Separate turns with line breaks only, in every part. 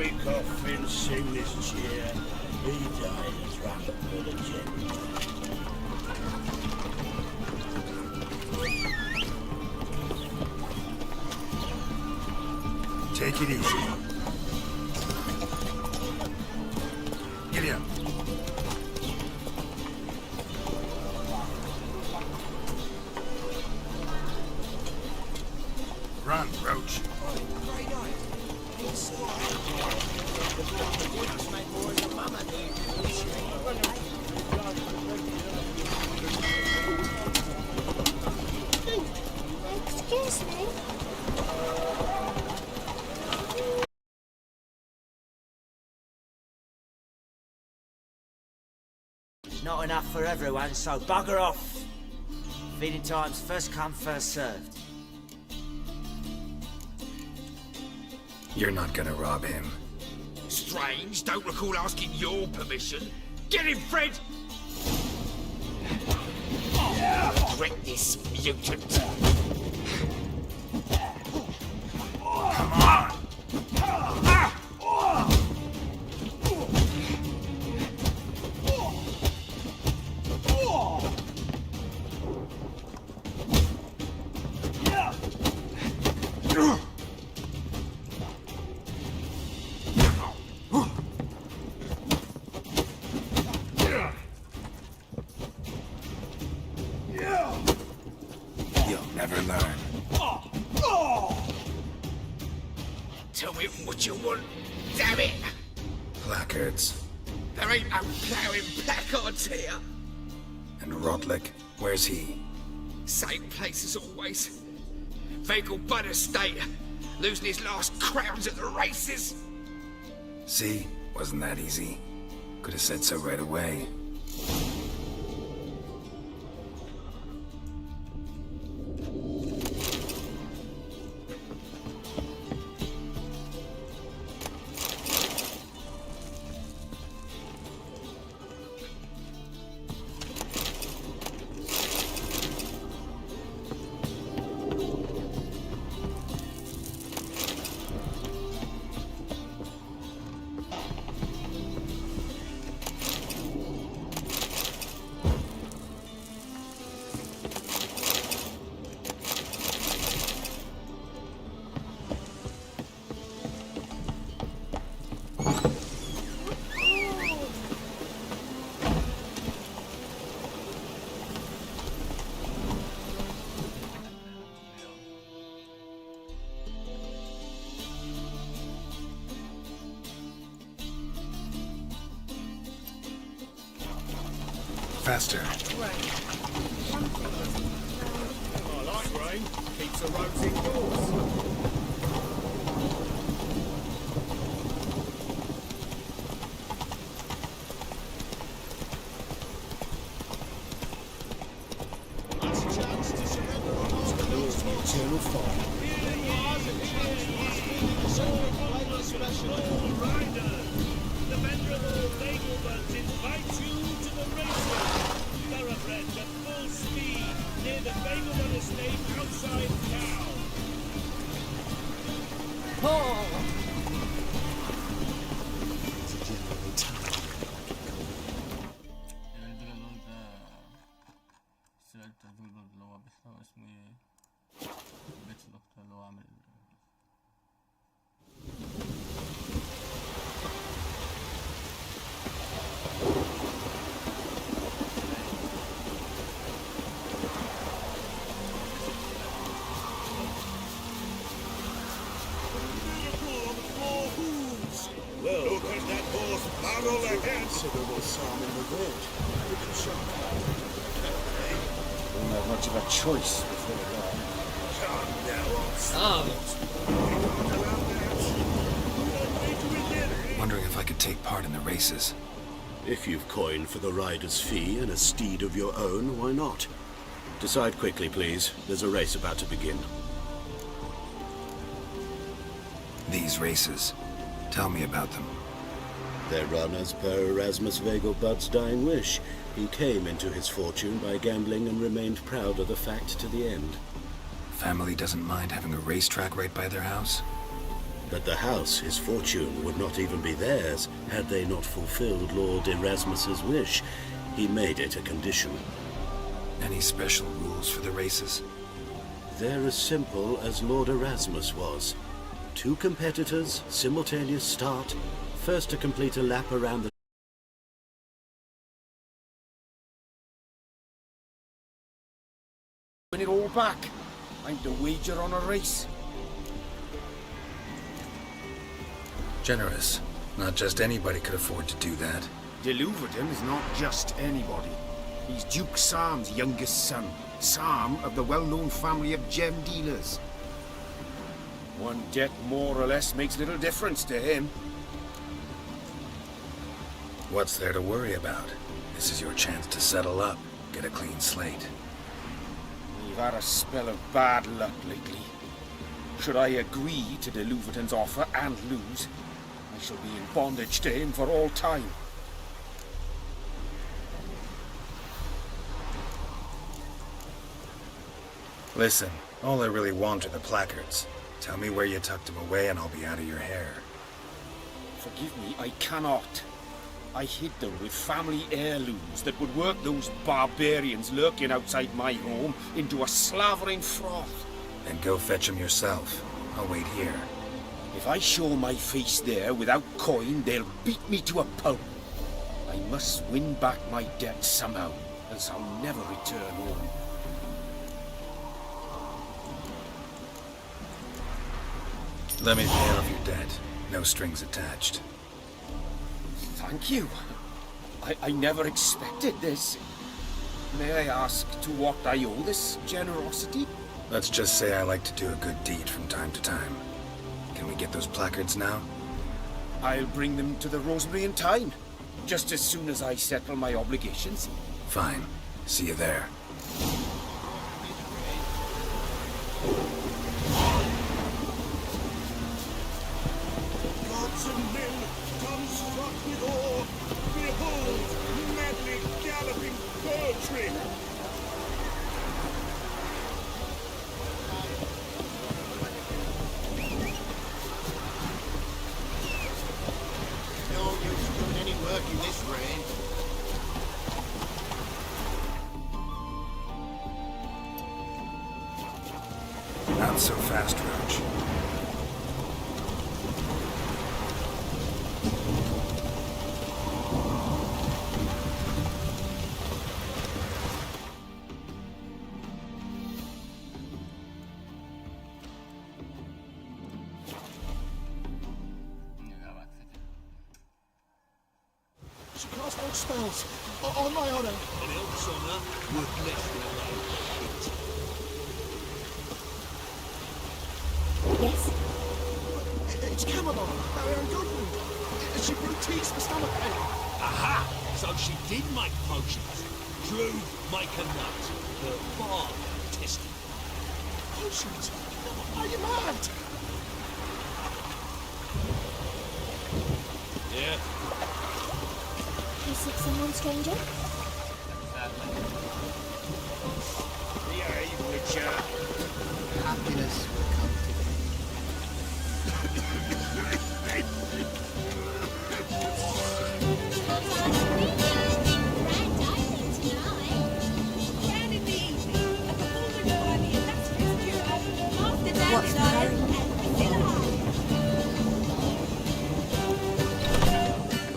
me coffin, sing this cheer. He died drunk with a gin.
Take it easy. Gideon. Run, Roach.
Excuse me.
Not enough for everyone, so bugger off. Feeding time's first come, first served.
You're not gonna rob him.
Strange, don't recall asking your permission. Get him, Fred! Drink this, mutant.
Come on! You'll never learn.
Tell me what you want, damn it!
Placards.
There ain't no ploughing placards here.
And Rotlick, where's he?
Same place as always. Vagel Bud Estate, losing his last crowns at the races.
See? Wasn't that easy? Could have said so right away. Faster.
I like rain. Keeps the roads indoors. Eternal fire.
The venerable Nagelbuds invite you to the races. Thoroughbred at full speed near the Nagelbud Estate outside town.
سألت ذو اللي هو بس هو اسمه ايه بيت الأخت اللي هو عامل
Well, look at that horse barrel ahead. Considerable psalm in the road.
Don't have much of a choice before that.
Wondering if I could take part in the races.
If you've coin for the rider's fee and a steed of your own, why not? Decide quickly, please. There's a race about to begin.
These races. Tell me about them.
They're run as per Erasmus Vegelbud's dying wish. He came into his fortune by gambling and remained proud of the fact to the end.
Family doesn't mind having a racetrack right by their house?
But the house, his fortune, would not even be theirs had they not fulfilled Lord Erasmus's wish. He made it a condition.
Any special rules for the races?
They're as simple as Lord Erasmus was. 2 competitors, simultaneous start. First to complete a lap around the...
Win it all back. I'm to wager on a race.
Generous. Not just anybody could afford to do that.
De Luverton is not just anybody. He's Duke Sam's youngest son. Sam of the well-known family of gem dealers. One debt more or less makes little difference to him.
What's there to worry about? This is your chance to settle up, get a clean slate.
We've had a spell of bad luck lately. Should I agree to de Luverton's offer and lose, I shall be in bondage to him for all time.
Listen, all I really want are the placards. Tell me where you tucked them away and I'll be out of your hair.
Forgive me, I cannot. I hid them with family heirlooms that would work those barbarians lurking outside my home into a slavering froth.
Then go fetch them yourself. I'll wait here.
If I show my face there without coin, they'll beat me to a pulp. I must win back my debt somehow, else I'll never return home.
Let me pay off your debt. No strings attached.
Thank you. I never expected this. May I ask to what I owe this generosity?
Let's just say I like to do a good deed from time to time. Can we get those placards now?
I'll bring them to the Rosemary in time, just as soon as I settle my obligations.
Fine. See you there.
Gods and men, tongues fraught with awe, behold, madly galloping poetry!
No use doing any work in this rain.
Not so fast, Roach.
She cast no spells. On my honor.
An elf's honor worth less than a man.
Yes?
It's chamomile. Baron Goodwin. She brewed teas for stomach pain.
Aha! So she did make potions. Drew make a note. Her father tested.
Potions? Are you mad?
Yeah.
You seek someone, stranger?
Behave, Witcher.
Happiness will come today.
What's that?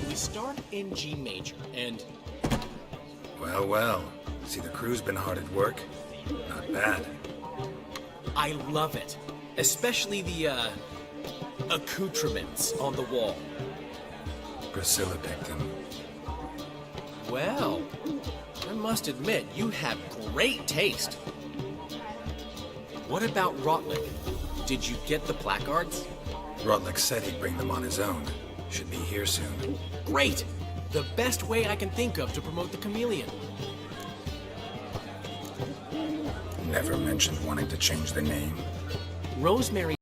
We start in G major, and
Well, well. See, the crew's been hard at work. Not bad.
I love it. Especially the, accoutrements on the wall.
Priscilla picked them.
Well, I must admit, you have great taste. What about Rotlick? Did you get the placards?
Rotlick said he'd bring them on his own. Should be here soon.
Great! The best way I can think of to promote the chameleon.
Never mentioned wanting to change the name.
Rosemary.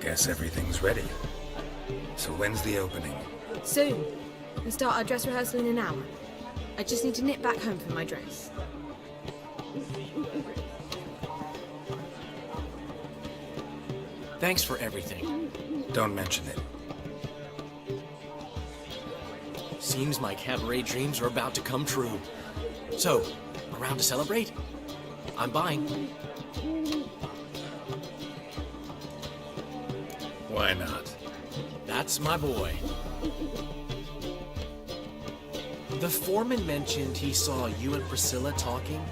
Guess everything's ready. So when's the opening?
Soon. We start our dress rehearsal in an hour. I just need to nip back home for my dress.
Thanks for everything.
Don't mention it.
Seems my cabaret dreams are about to come true. So, around to celebrate? I'm buying.
Why not?
That's my boy. The foreman mentioned he saw you and Priscilla talking.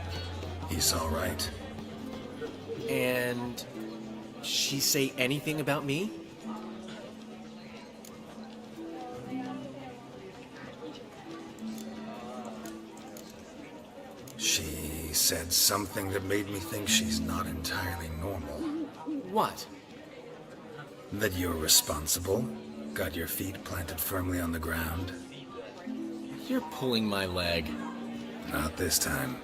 He's all right.
And she say anything about me?
She said something that made me think she's not entirely normal.
What?
That you're responsible, got your feet planted firmly on the ground.
You're pulling my leg.
Not this time.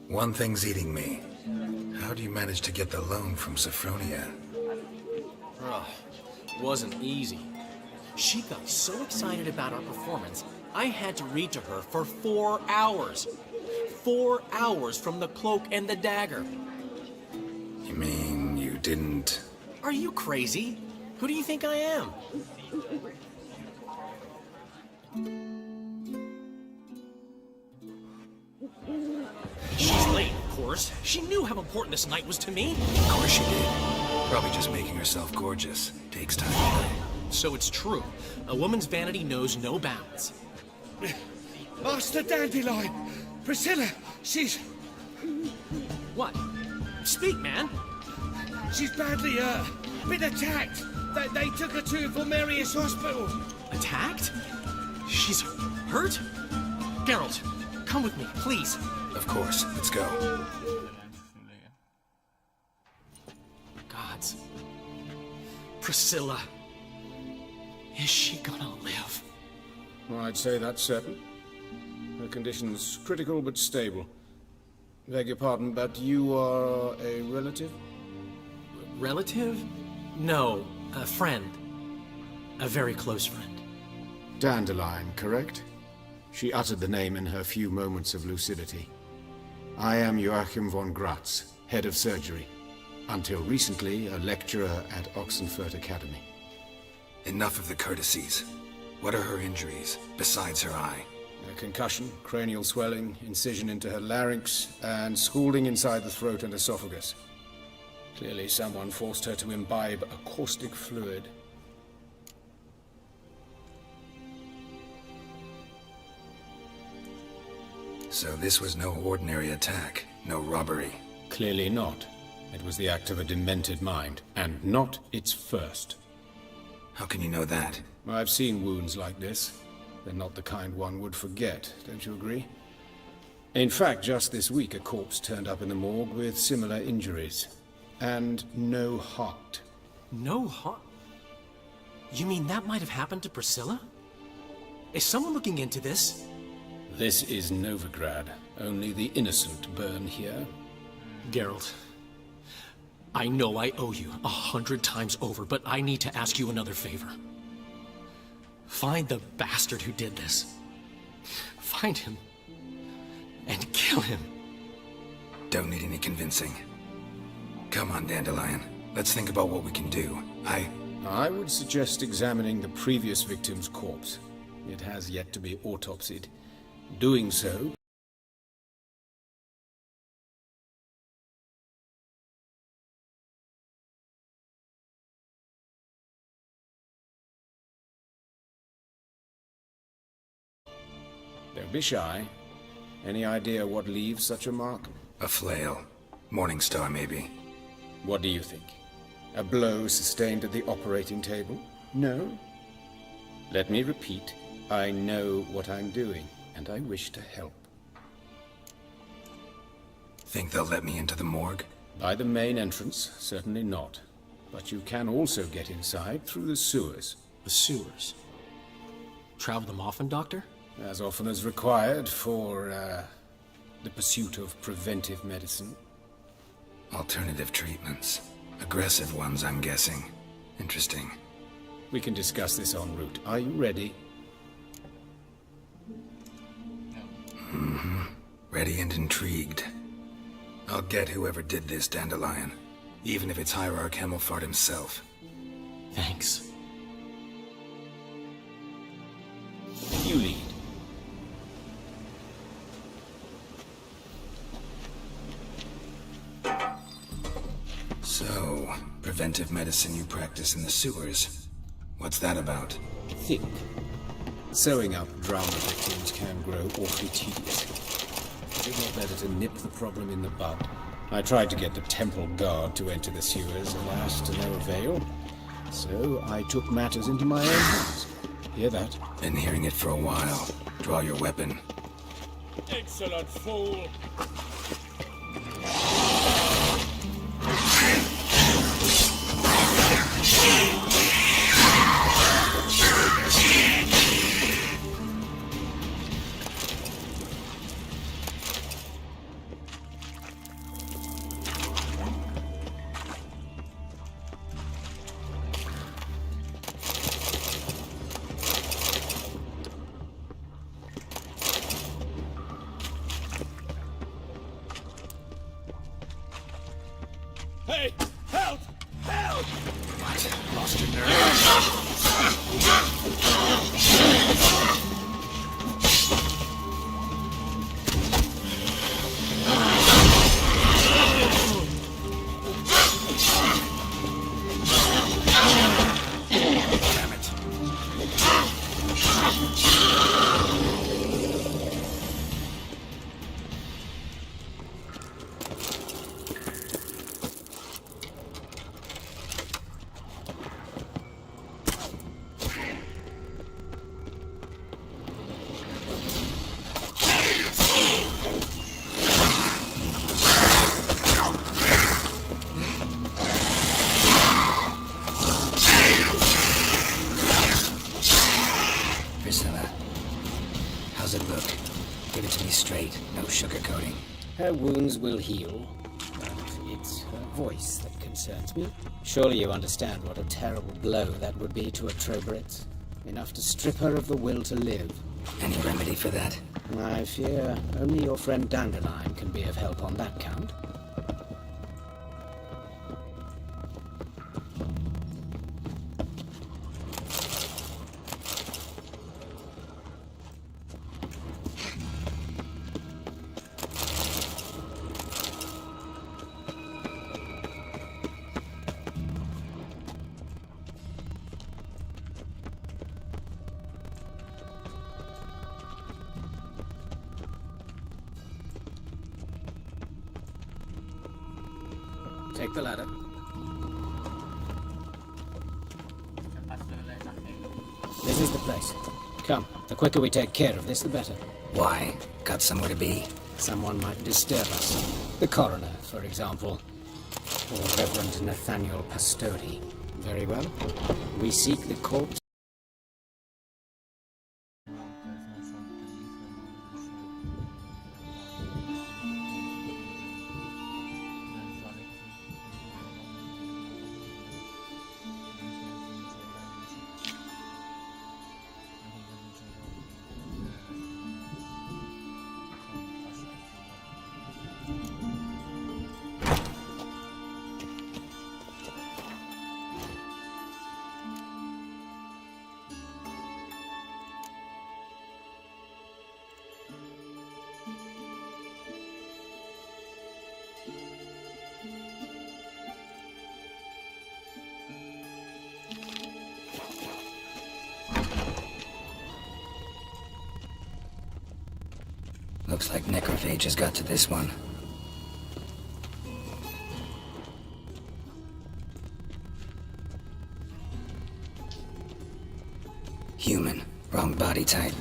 One thing's eating me. How do you manage to get the loan from Sophronia?
Ugh, wasn't easy. She got so excited about our performance, I had to read to her for 4 hours. 4 hours from The Cloak and the Dagger.
You mean you didn't...
Are you crazy? Who do you think I am? She's late, of course. She knew how important this night was to me.
Of course she did. Probably just making herself gorgeous. Takes time.
So it's true. A woman's vanity knows no bounds.
Master Dandelion! Priscilla, she's...
What? Speak, man.
She's badly, been attacked. They took her to Vulmerius Hospital.
Attacked? She's hurt? Geralt, come with me, please.
Of course. Let's go.
Gods. Priscilla. Is she gonna live?
I'd say that's certain. Her condition's critical but stable. Beg your pardon, but you are a relative?
Relative? No, a friend. A very close friend.
Dandelion, correct? She uttered the name in her few moments of lucidity. I am Joachim von Gratz, head of surgery. Until recently, a lecturer at Oxenfurt Academy.
Enough of the courtesies. What are her injuries, besides her eye?
A concussion, cranial swelling, incision into her larynx, and scalding inside the throat and esophagus. Clearly someone forced her to imbibe a caustic fluid.
So this was no ordinary attack, no robbery.
Clearly not. It was the act of a demented mind, and not its first.
How can you know that?
I've seen wounds like this. They're not the kind one would forget, don't you agree? In fact, just this week a corpse turned up in the morgue with similar injuries. And no heart.
No heart? You mean that might have happened to Priscilla? Is someone looking into this?
This is Novigrad. Only the innocent burn here.
Geralt, I know I owe you 100 times over, but I need to ask you another favor. Find the bastard who did this. Find him. And kill him.
Don't need any convincing. Come on, Dandelion. Let's think about what we can do.
I would suggest examining the previous victim's corpse. It has yet to be autopsied. Doing so... Don't be shy. Any idea what leaves such a mark?
A flail. Morningstar, maybe.
What do you think? A blow sustained at the operating table? No? Let me repeat. I know what I'm doing, and I wish to help.
Think they'll let me into the morgue?
By the main entrance, certainly not. But you can also get inside through the sewers.
The sewers? Travel them often, Doctor?
As often as required for, the pursuit of preventive medicine.
Alternative treatments. Aggressive ones, I'm guessing. Interesting.
We can discuss this en route. Are you ready?
Mm-hmm. Ready and intrigued. I'll get whoever did this, Dandelion. Even if it's Hierarch Hemmelfart himself.
Thanks.
You lead.
So, preventive medicine you practice in the sewers. What's that about?
Think. Sewing up drama victims can grow awfully tedious. Is it not better to nip the problem in the bud? I tried to get the temple guard to enter the sewers, alas, to no avail. So I took matters into my own hands. Hear that?
Been hearing it for a while. Draw your weapon.
Excellent fool! Hey! Help! Help!
What? Lost your nerve? Damn it. Priscilla, how's it look? Give it to me straight, no sugarcoating.
Her wounds will heal, but it's her voice that concerns me. Surely you understand what a terrible blow that would be to a Trobrit. Enough to strip her of the will to live.
Any remedy for that?
I fear only your friend Dandelion can be of help on that count. Take the ladder. This is the place. Come, the quicker we take care of this, the better.
Why? Got somewhere to be?
Someone might disturb us. The coroner, for example. Or Reverend Nathaniel Pastodi. Very well. We seek the corpse.
Looks like necrophages got to this one. Human. Wrong body type.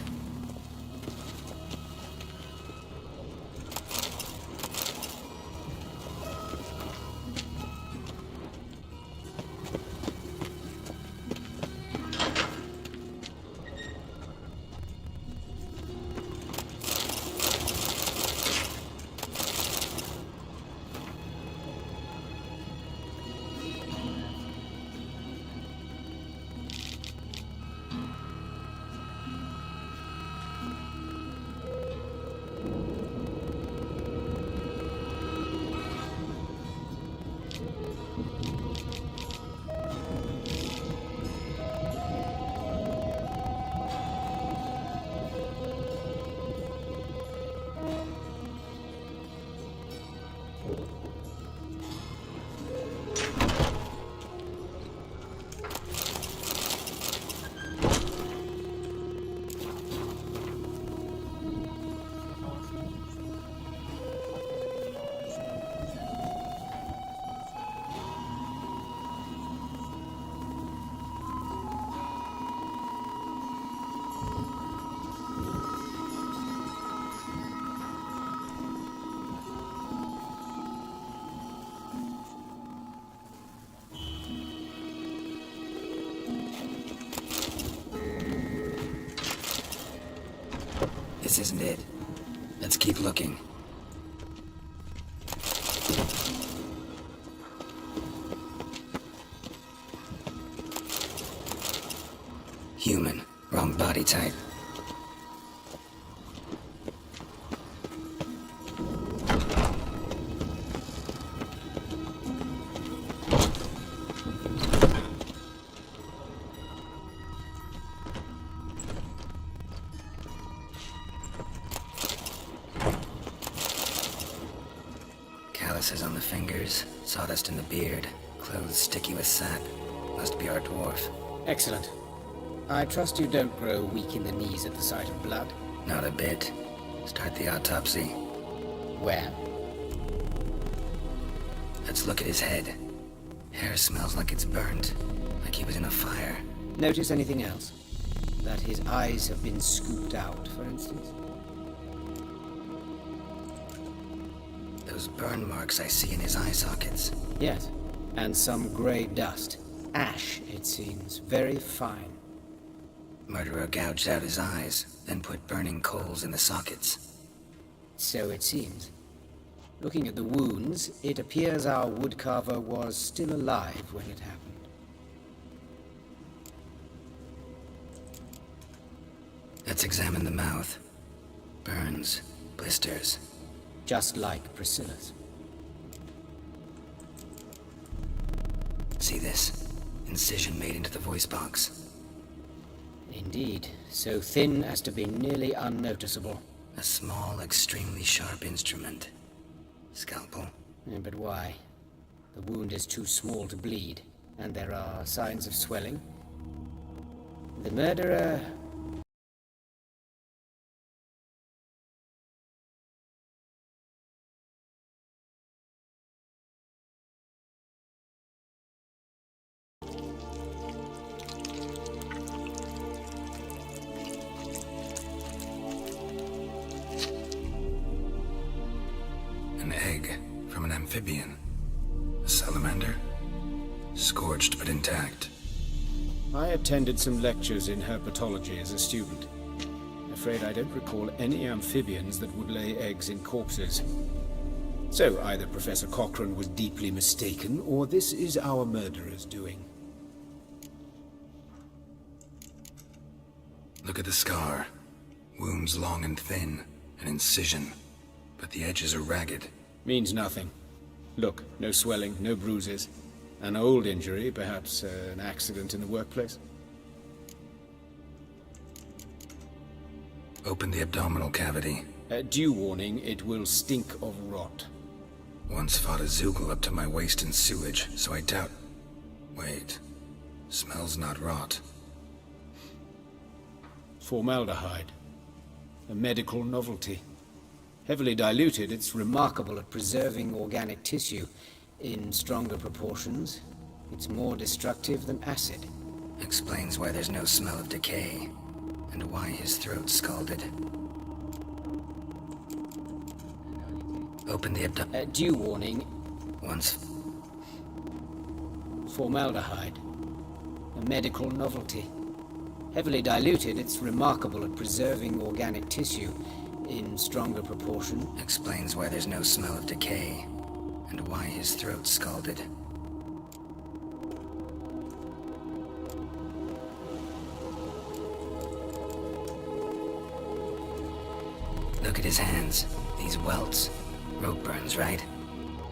This isn't it. Let's keep looking. Human. Wrong body type. Calluses on the fingers, sawdust in the beard, clothes sticky with sap. Must be our dwarf.
Excellent. I trust you don't grow weak in the knees at the sight of blood.
Not a bit. Start the autopsy.
Where?
Let's look at his head. Hair smells like it's burnt, like he was in a fire.
Notice anything else? That his eyes have been scooped out, for instance?
Those burn marks I see in his eye sockets.
Yes. And some grey dust. Ash, it seems. Very fine.
Murderer gouged out his eyes, then put burning coals in the sockets.
So it seems. Looking at the wounds, it appears our woodcarver was still alive when it happened.
Let's examine the mouth. Burns, blisters.
Just like Priscilla's.
See this? Incision made into the voice box.
Indeed, so thin as to be nearly unnoticeable.
A small, extremely sharp instrument. Scalpel.
But why? The wound is too small to bleed, and there are signs of swelling. The murderer...
An egg from an amphibian. A salamander? Scorched but intact.
I attended some lectures in herpetology as a student. Afraid I don't recall any amphibians that would lay eggs in corpses. So either Professor Cochrane was deeply mistaken, or this is our murderer's doing.
Look at the scar. Wounds long and thin. An incision. But the edges are ragged.
Means nothing. Look, no swelling, no bruises. An old injury, perhaps an accident in the workplace.
Open the abdominal cavity.
Due warning, it will stink of rot.
Once fought a Zoogle up to my waist in sewage, so I doubt... Wait. Smells not rot.
Formaldehyde. A medical novelty. Heavily diluted, it's
remarkable at preserving organic tissue. In stronger proportions, it's more destructive than acid.
Explains why there's no smell of decay, and why his throat's scalded. Open the
due warning.
Once...
Formaldehyde. A medical novelty. Heavily diluted, it's remarkable at preserving organic tissue. In stronger proportion.
Explains why there's no smell of decay, and why his throat's scalded. Look at his hands. These welts. Rope burns, right?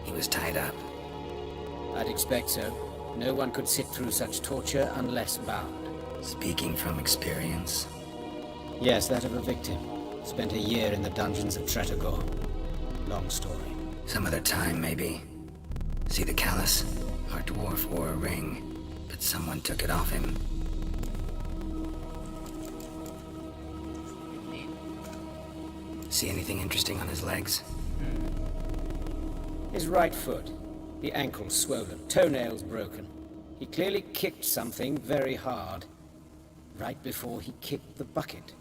He was tied up.
I'd expect so. No one could sit through such torture unless bound.
Speaking from experience?
Yes, that of a victim. Spent a year in the dungeons of Tretogor. Long story.
Some other time, maybe. See the callus? Our dwarf wore a ring, but someone took it off him. See anything interesting on his legs?
His right foot. The ankle swollen, toenails broken. He clearly kicked something very hard. Right before he kicked the bucket.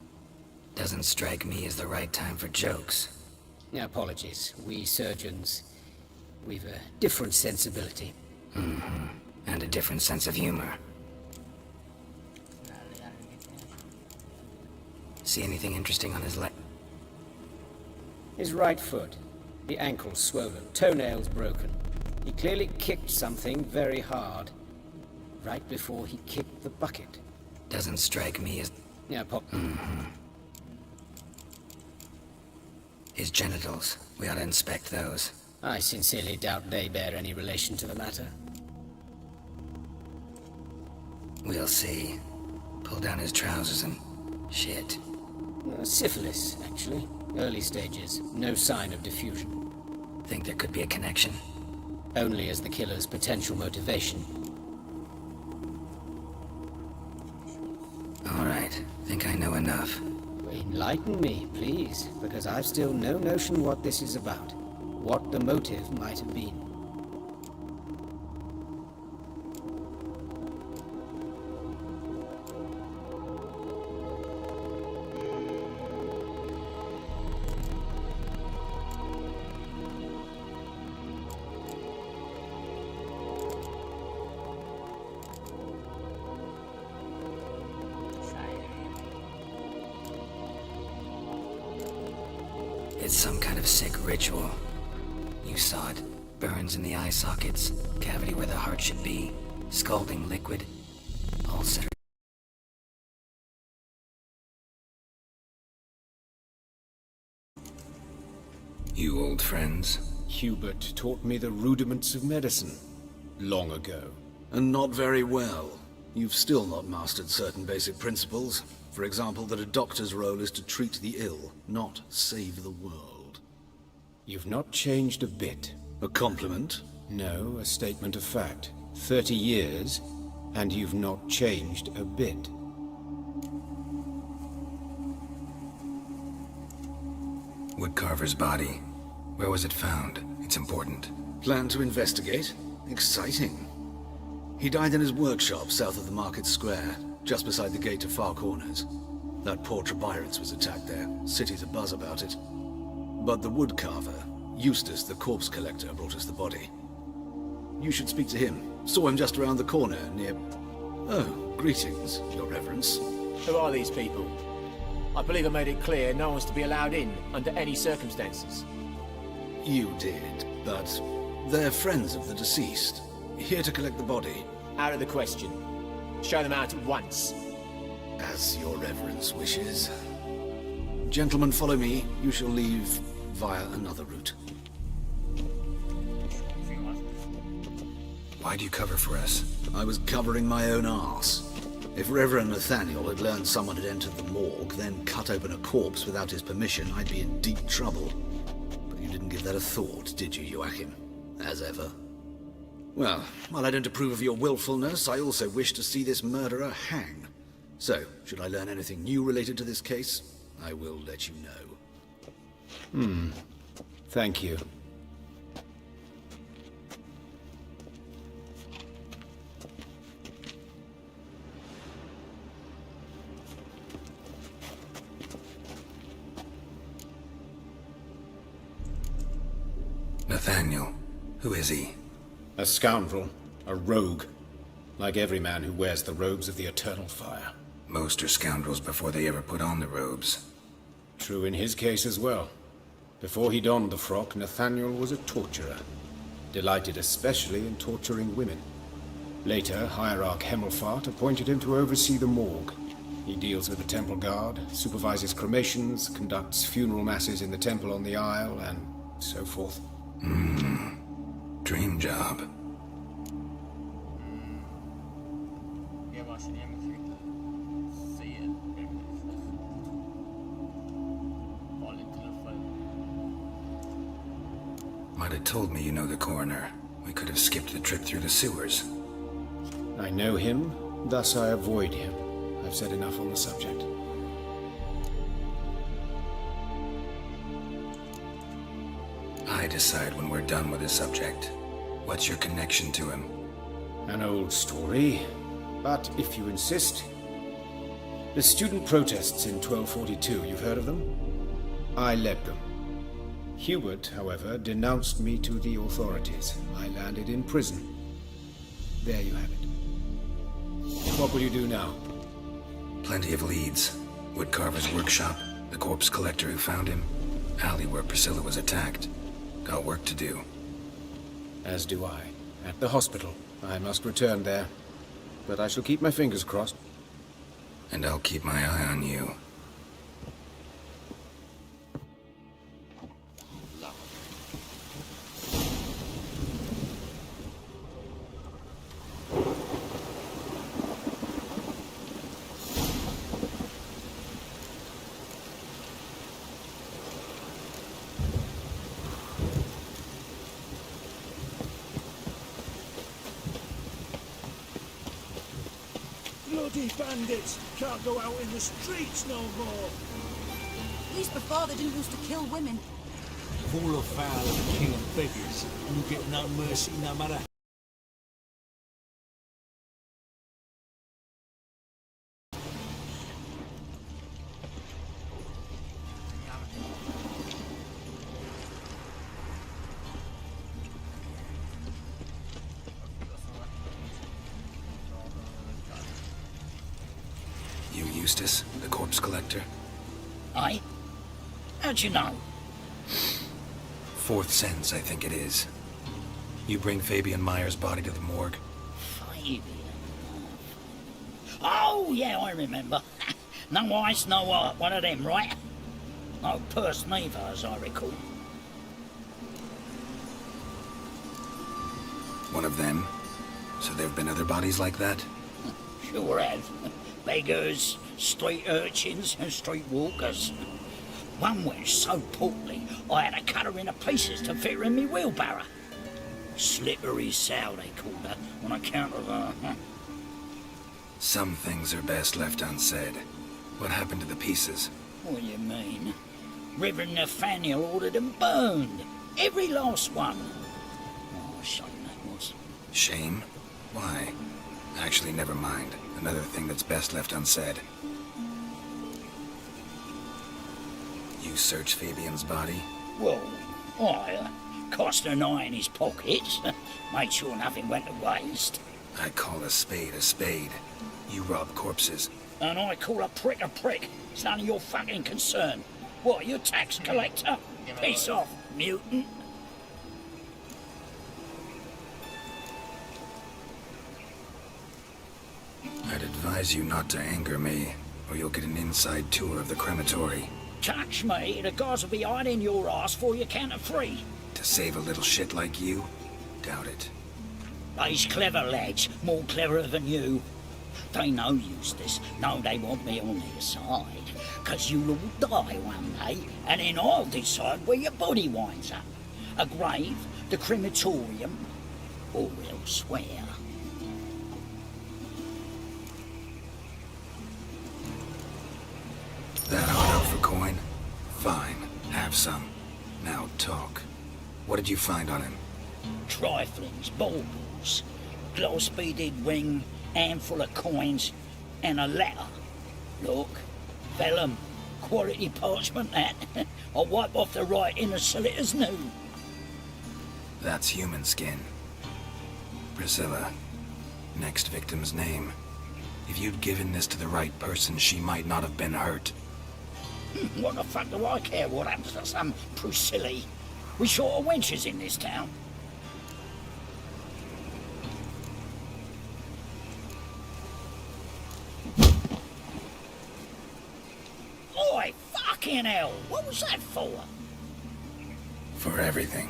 Doesn't strike me as the right time for jokes.
Apologies. We surgeons, we've a different sensibility.
Mm-hmm. And a different sense of humor. See anything interesting on his leg?
His right foot. The ankle swollen, toenails broken. He clearly kicked something very hard. Right before he kicked the bucket.
Doesn't strike me as...
Yeah, Pop.
His genitals. We ought to inspect those.
I sincerely doubt they bear any relation to the matter.
We'll see. Pull down his trousers and... shit.
Syphilis, actually. Early stages. No sign of diffusion.
Think there could be a connection?
Only as the killer's potential motivation.
All right. Think I know enough.
Enlighten me, please, because I've still no notion what this is about. What the motive might have been.
It's some kind of sick ritual. You saw it. Burns in the eye sockets, cavity where the heart should be, scalding liquid, ulcer. You old friends?
Hubert taught me the rudiments of medicine. Long ago.
And not very well. You've still not mastered certain basic principles. For example, that a doctor's role is to treat the ill, not save the world.
You've not changed a bit.
A compliment?
No, a statement of fact. 30 years, and you've not changed a bit.
Woodcarver's body. Where was it found? It's important.
Plan to investigate? Exciting. He died in his workshop south of the market square, just beside the gate to Far Corners. That poor Trebyran's was attacked there. City's abuzz about it. But the woodcarver, Eustace the corpse collector, brought us the body. You should speak to him. Saw him just around the corner near... Oh, greetings, Your Reverence.
Who are these people? I believe I made it clear no one's to be allowed in under any circumstances.
You did, but they're friends of the deceased. Here to collect the body.
Out of the question. Show them out at once.
As Your Reverence wishes. Gentlemen, follow me. You shall leave via another route.
Why do you cover for us?
I was covering my own arse. If Reverend Nathaniel had learned someone had entered the morgue, then cut open a corpse without his permission, I'd be in deep trouble. But you didn't give that a thought, did you, Joachim? As ever. Well, while I don't approve of your willfulness, I also wish to see this murderer hang. So, should I learn anything new related to this case, I will let you know.
Thank you.
Nathaniel. Who is he?
A scoundrel. A rogue. Like every man who wears the robes of the Eternal Fire.
Most are scoundrels before they ever put on the robes.
True in his case as well. Before he donned the frock, Nathaniel was a torturer. Delighted especially in torturing women. Later, Hierarch Hemmelfart appointed him to oversee the morgue. He deals with the temple guard, supervises cremations, conducts funeral masses in the temple on the Isle, and so forth.
Dream job. Might have told me you know the coroner. We could have skipped the trip through the sewers.
I know him, thus I avoid him. I've said enough on the subject.
I decide when we're done with the subject. What's your connection to him?
An old story, but if you insist. The student protests in 1242, you've heard of them? I led them. Hubert, however, denounced me to the authorities. I landed in prison. There you have it. What will you do now?
Plenty of leads. Woodcarver's workshop, the corpse collector who found him, alley where Priscilla was attacked. Got work to do.
As do I. At the hospital. I must return there. But I shall keep my fingers crossed.
And I'll keep my eye on you.
Bloody bandits! Can't go out in the streets no more!
At least before they didn't used to kill women.
Full of foul of the king of beggars, you get no mercy no matter.
You Eustace, the corpse collector?
Aye? How'd you know?
Fourth Sense, I think it is. You bring Fabian Meyer's body to the morgue?
Fabian? Oh, yeah, I remember. No eyes, no heart, one of them, right? No purse neither, as I recall.
One of them? So there have been other bodies like that?
Sure have. Beggars, street urchins, and street walkers. One went so portly, I had to cut her into pieces to fit her in me wheelbarrow. Slippery sow, they called her, on account of her.
Some things are best left unsaid. What happened to the pieces?
What do you mean? Reverend Nathaniel ordered them burned. Every last one. Oh, shame that was.
Shame? Why? Actually, never mind. Another thing that's best left unsaid. You searched Fabian's body?
Well, I cast an eye in his pockets. Made sure nothing went to waste.
I call a spade a spade. You rob corpses.
And I call a prick a prick. It's none of your fucking concern. What, you tax collector? Piss off, mutant.
I'd advise you not to anger me, or you'll get an inside tour of the crematory.
Touch me, the guards will be hiding your ass for you count of 3.
To save a little shit like you? Doubt it.
They's clever lads, more cleverer than you. They know Eustace, know they want me on their side. 'Cause you'll all die one day, and then I'll decide where your body winds up. A grave, the crematorium, or elsewhere.
That hard up for coin? Fine, have some. Now talk. What did you find on him?
Triflings, baubles, gloss-beaded ring, handful of coins, and a letter. Look, vellum, quality parchment that. I'll wipe off the writing and sell it as new.
That's human skin. Priscilla. Next victim's name. If you'd given this to the right person, she might not have been hurt.
What the fuck do I care what happens to some Priscilla? We short of wenches in this town. Oi, fucking hell! What was that for?
For everything.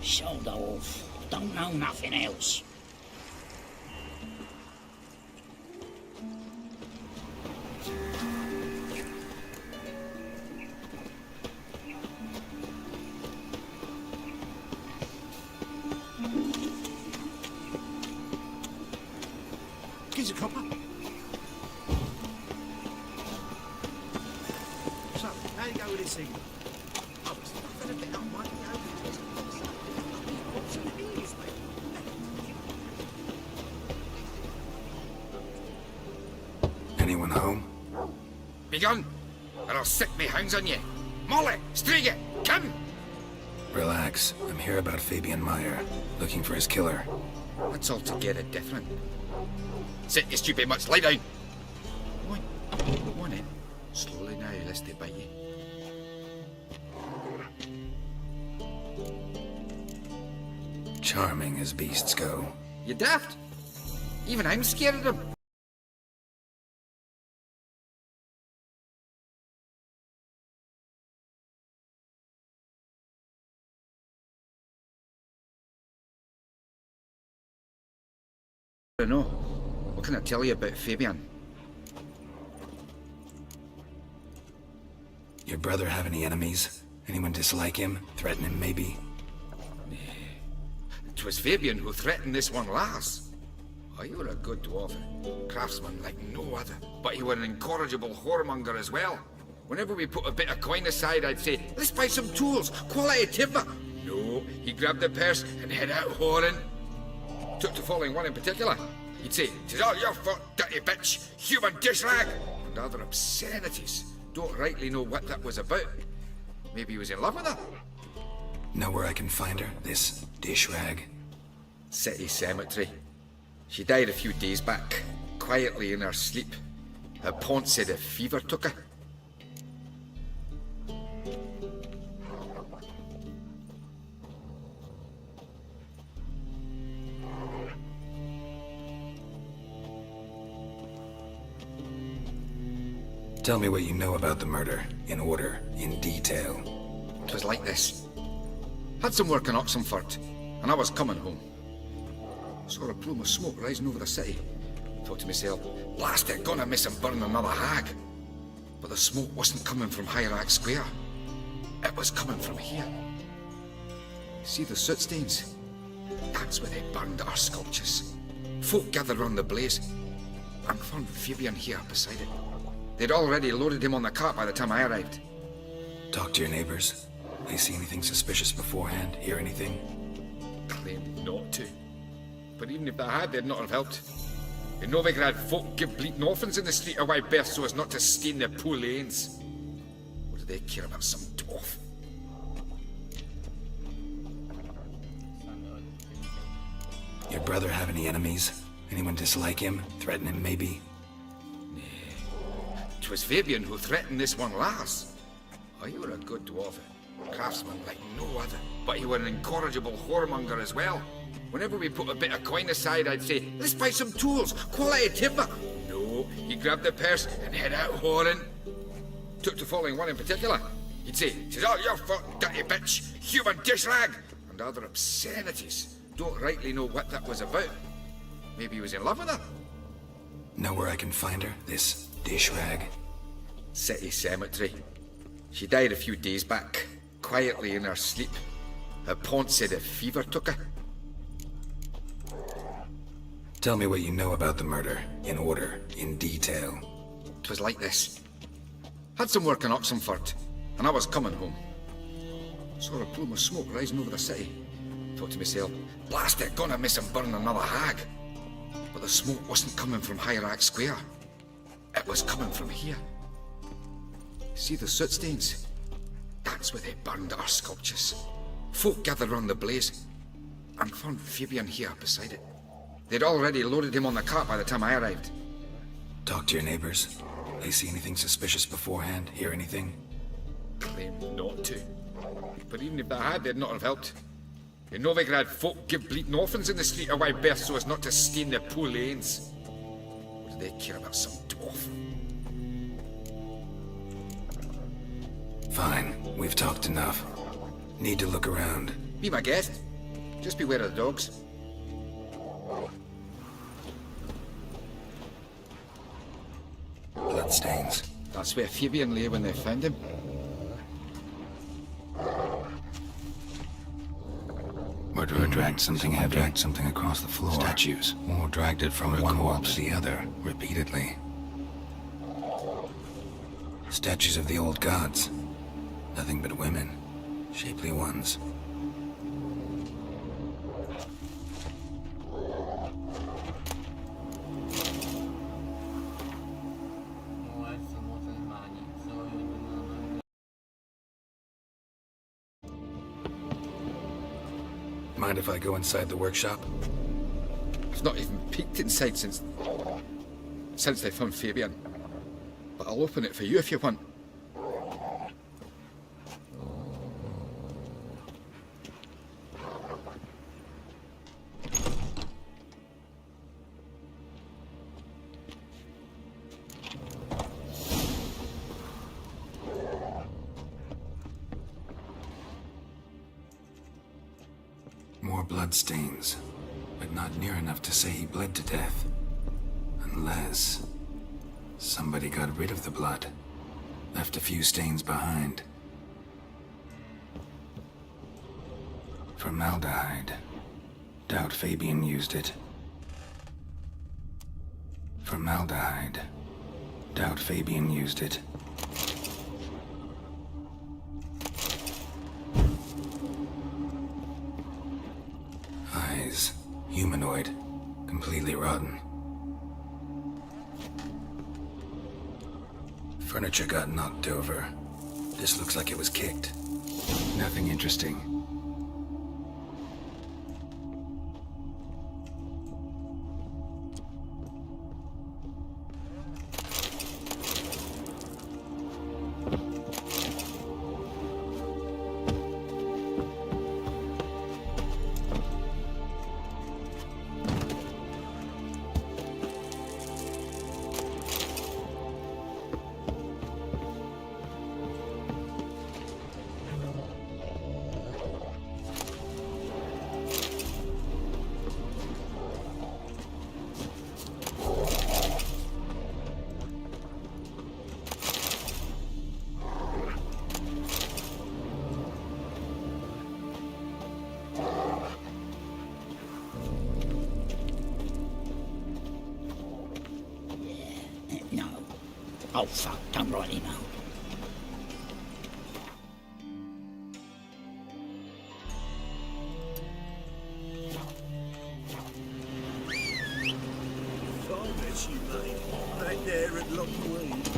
Shoulder off. Don't know nothing else.
Gives a copper. So, how you go with this evening? Oh, it's not a bit up, Mike.
Anyone home?
Begone, or I'll set me hounds on you. Molly, Striga, come!
Relax. I'm here about Fabian Meyer, looking for his killer.
That's altogether different. Sit, you stupid much. Lie down. Go on then. Slowly now, lest they bite you.
Charming as beasts go.
You daft? Even I'm scared of them. I don't know. What can I tell you about Fabian?
Your brother have any enemies? Anyone dislike him? Threaten him, maybe?
'Twas Fabian who threatened this one last. Oh, you were a good dwarf, craftsman like no other. But you were an incorrigible whoremonger as well. Whenever we put a bit of coin aside, I'd say, let's buy some tools, quality timber. No, he grabbed the purse and head out whoring. Took to following one in particular. He'd say, "'Tis all your fault, dirty bitch, human dish rag," and other obscenities. Don't rightly know what that was about. Maybe he was in love with her.
Know where I can find her? This dish rag?
City cemetery. She died a few days back, quietly in her sleep. Her pont said a fever took her.
Tell me what you know about the murder, in order, in detail.
'Twas like this. Had some work in Oxenford, and I was coming home. Saw a plume of smoke rising over the city. Thought to myself, blast it, gonna miss and burn another hag. But the smoke wasn't coming from Hierarch Square. It was coming from here. See the soot stains? That's where they burned our sculptures. Folk gathered round the blaze, and found Fabian here beside it. They'd already loaded him on the cart by the time I arrived.
Talk to your neighbors. They see anything suspicious beforehand? Hear anything?
Claimed not to. But even if they had, they'd not have helped. In Novigrad, folk give bleating orphans in the street a wide berth so as not to stain their poor lanes. What do they care about some dwarf?
Your brother have any enemies? Anyone dislike him? Threaten him, maybe?
'Twas Fabian who threatened this one last. Oh, you were a good dwarf, craftsman like no other. But you were an incorrigible whoremonger as well. Whenever we put a bit of coin aside, I'd say, let's buy some tools, quality timber. No, he grabbed the purse and head out whoring. Took to following one in particular. He'd say, "'Tis all your fault, dirty bitch, human dish rag," and other obscenities. Don't rightly know what that was about. Maybe he was in love with her.
Know where I can find her? This dish rag?
City cemetery. She died a few days back, quietly in her sleep. Her pont said a fever took her.
Tell me what you know about the murder, in order, in detail.
'Twas like this. Had some work in Oxenford, and I was coming home. Saw a plume of smoke rising over the city. Thought to myself, blast it, gonna miss and burn another hag. But the smoke wasn't coming from Hierarch Square. It was coming from here. See the soot stains? That's where they burned our sculptures. Folk gathered round the blaze, and found Fabian here beside it. They'd already loaded him on the cart by the time I arrived.
Talk to your neighbors. They see anything suspicious beforehand? Hear anything?
Claimed not to. But even if they had, they'd not have helped. In Novigrad, folk give bleating orphans in the street a wide berth so as not to stain their poor lanes. What do they care about some dwarf?
Fine, we've talked enough. Need to look around.
Be my guest. Just beware of the dogs.
Bloodstains.
That's where Fabian lay when they found him.
Murderer dragged something heavy. Dragged something across the floor. Statues. Or dragged it from one wall to the other, repeatedly. Statues of the old gods. Nothing but women. Shapely ones. Mind if I go inside the workshop?
I've not even peeked inside since they found Fabian. But I'll open it for you if you want.
More bloodstains, but not near enough to say he bled to death. Unless somebody got rid of the blood, left a few stains behind. Formaldehyde. Doubt Fabian used it. Formaldehyde. Doubt Fabian used it. Eyes. Humanoid. Completely rotten. Furniture got knocked over. This looks like it was kicked. Nothing interesting.
Oh, fuck, don't write him out.
I bet you made right there at Lockweed.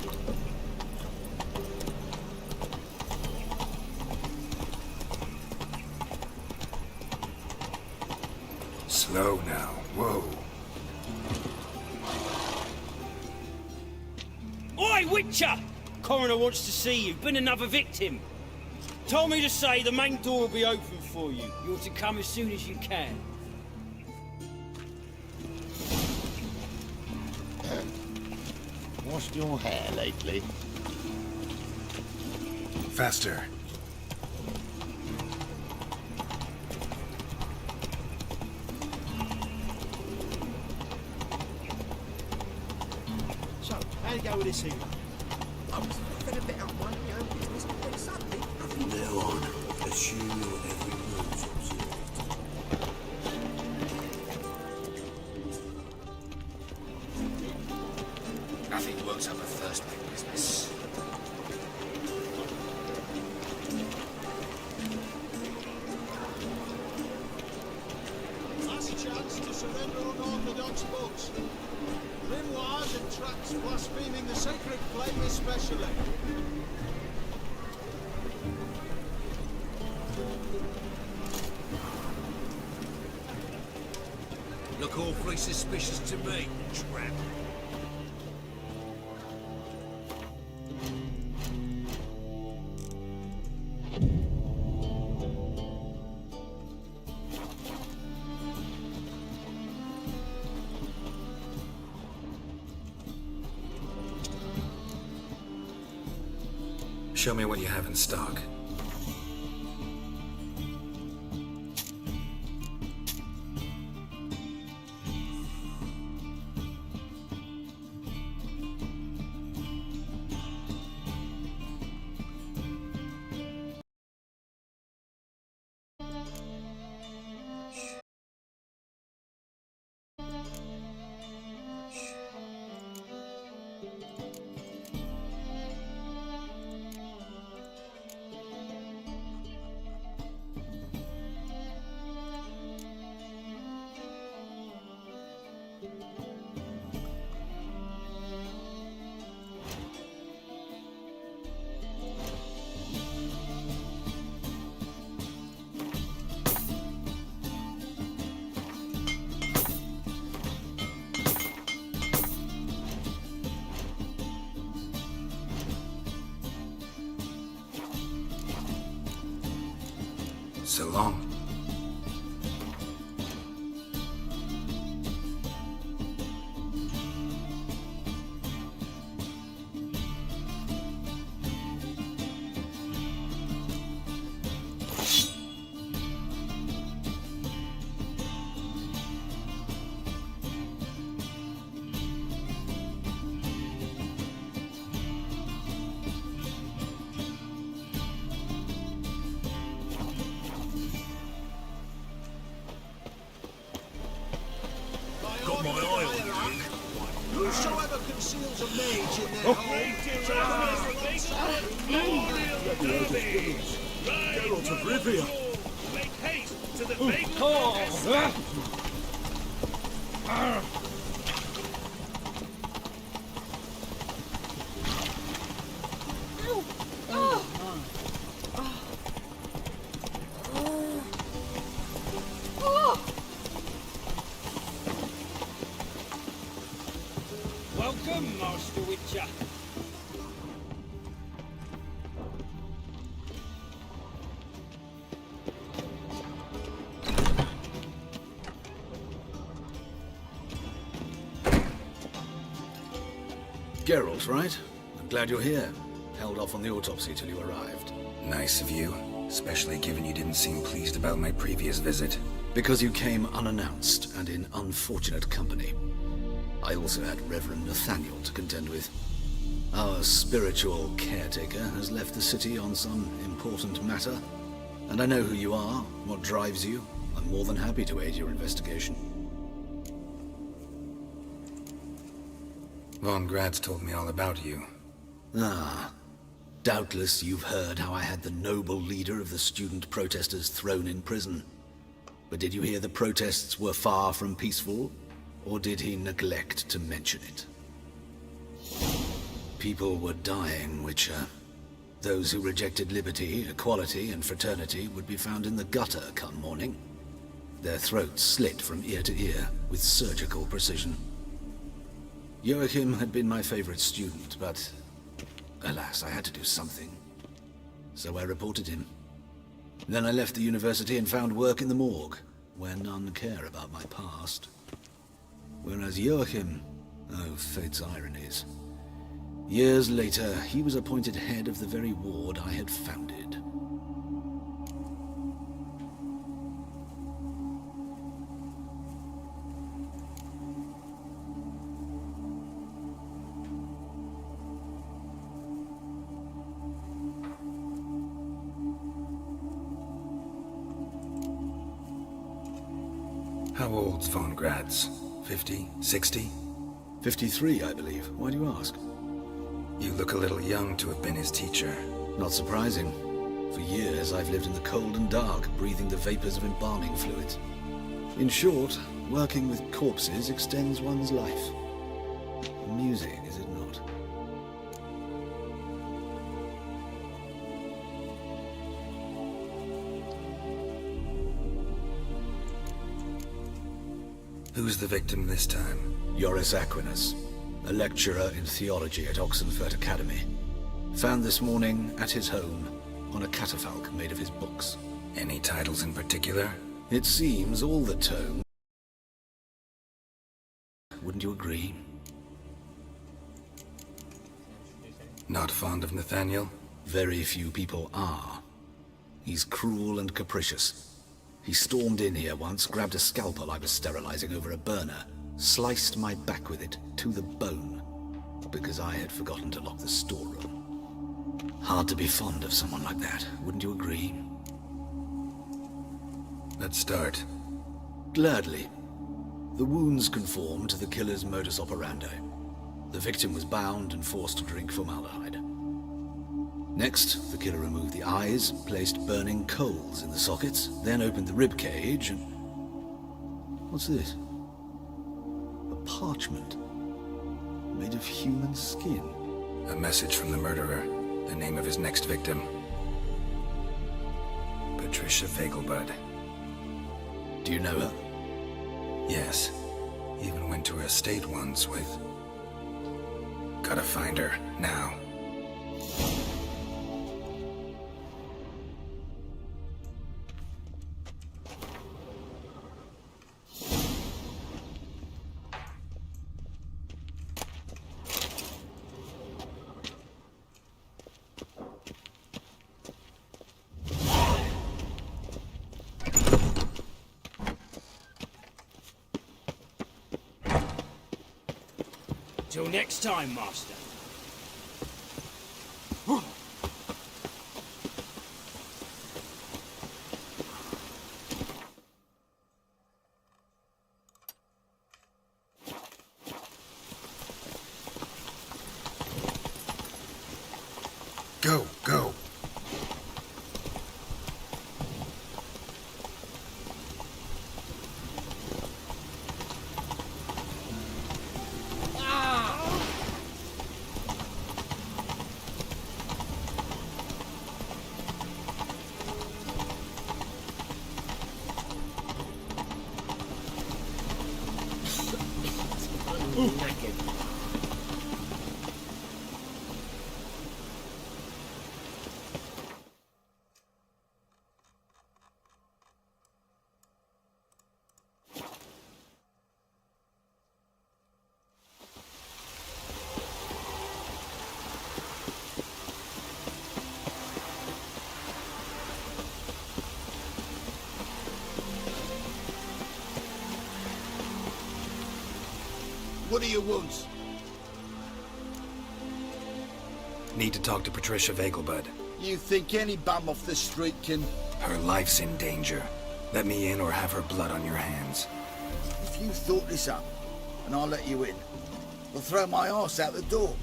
Slow now. Whoa.
Oi, Witcher! Coroner wants to see you. Been another victim. Told me to say the main door will be open for you. You're to come as soon as you can.
Washed your hair lately?
Faster.
So, how'd it go with this evening? I was been a bit out one of your own business, but then suddenly...
From now on, assume your every move's observed.
Nothing works up a first-rate business.
Last chance to surrender unorthodox books. Grimoires and tracts blaspheming the sacred flame especially.
Look awfully suspicious to me, tramp.
Show me what you have in stock. So long.
Got my eye on you. Whosoever conceals a mage in their home
Geralt of Rivia. Make haste to the
Welcome, Master Witcher.
Geralt, right? I'm glad you're here. Held off on the autopsy till you arrived.
Nice of you, especially given you didn't seem pleased about my previous visit.
Because you came unannounced and in unfortunate company. I also had Reverend Nathaniel to contend with. Our spiritual caretaker has left the city on some important matter. And I know who you are, what drives you. I'm more than happy to aid your investigation.
Von Grad's told me all about you.
Ah. Doubtless you've heard how I had the noble leader of the student protesters thrown in prison. But did you hear the protests were far from peaceful? Or did he neglect to mention it? People were dying, Witcher. Those who rejected liberty, equality, and fraternity would be found in the gutter come morning. Their throats slit from ear to ear with surgical precision. Joachim had been my favorite student, but alas, I had to do something. So I reported him. Then I left the university and found work in the morgue, where none care about my past. Whereas Joachim, oh, fate's ironies. Years later, he was appointed head of the very ward I had founded.
How old's Von Grad's? 50? 60?
53, I believe. Why do you ask?
You look a little young to have been his teacher.
Not surprising. For years, I've lived in the cold and dark, breathing the vapors of embalming fluids. In short, working with corpses extends one's life. Music, is it not?
Who's the victim this time?
Joris Aquinas, a lecturer in theology at Oxenfurt Academy. Found this morning at his home on a catafalque made of his books.
Any titles in particular?
It seems all the tome. Wouldn't you agree?
Not fond of Nathaniel?
Very few people are. He's cruel and capricious. He stormed in here once, grabbed a scalpel I was sterilizing over a burner, sliced my back with it to the bone, because I had forgotten to lock the storeroom. Hard to be fond of someone like that, wouldn't you agree?
Let's start.
Gladly. The wounds conform to the killer's modus operandi. The victim was bound and forced to drink formaldehyde. Next, the killer removed the eyes, placed burning coals in the sockets, then opened the rib cage and... What's this? A parchment made of human skin.
A message from the murderer. The name of his next victim. Patricia Vegelbud.
Do you know her?
Yes. Even went to her estate once with... Gotta find her, now.
Till next time, Master.
Go, go.
What do you want?
Need to talk to Patricia Vegelbud.
You think any bum off the street can...
Her life's in danger. Let me in or have her blood on your hands.
If you thought this up, and I'll let you in, I'll throw my arse out the door.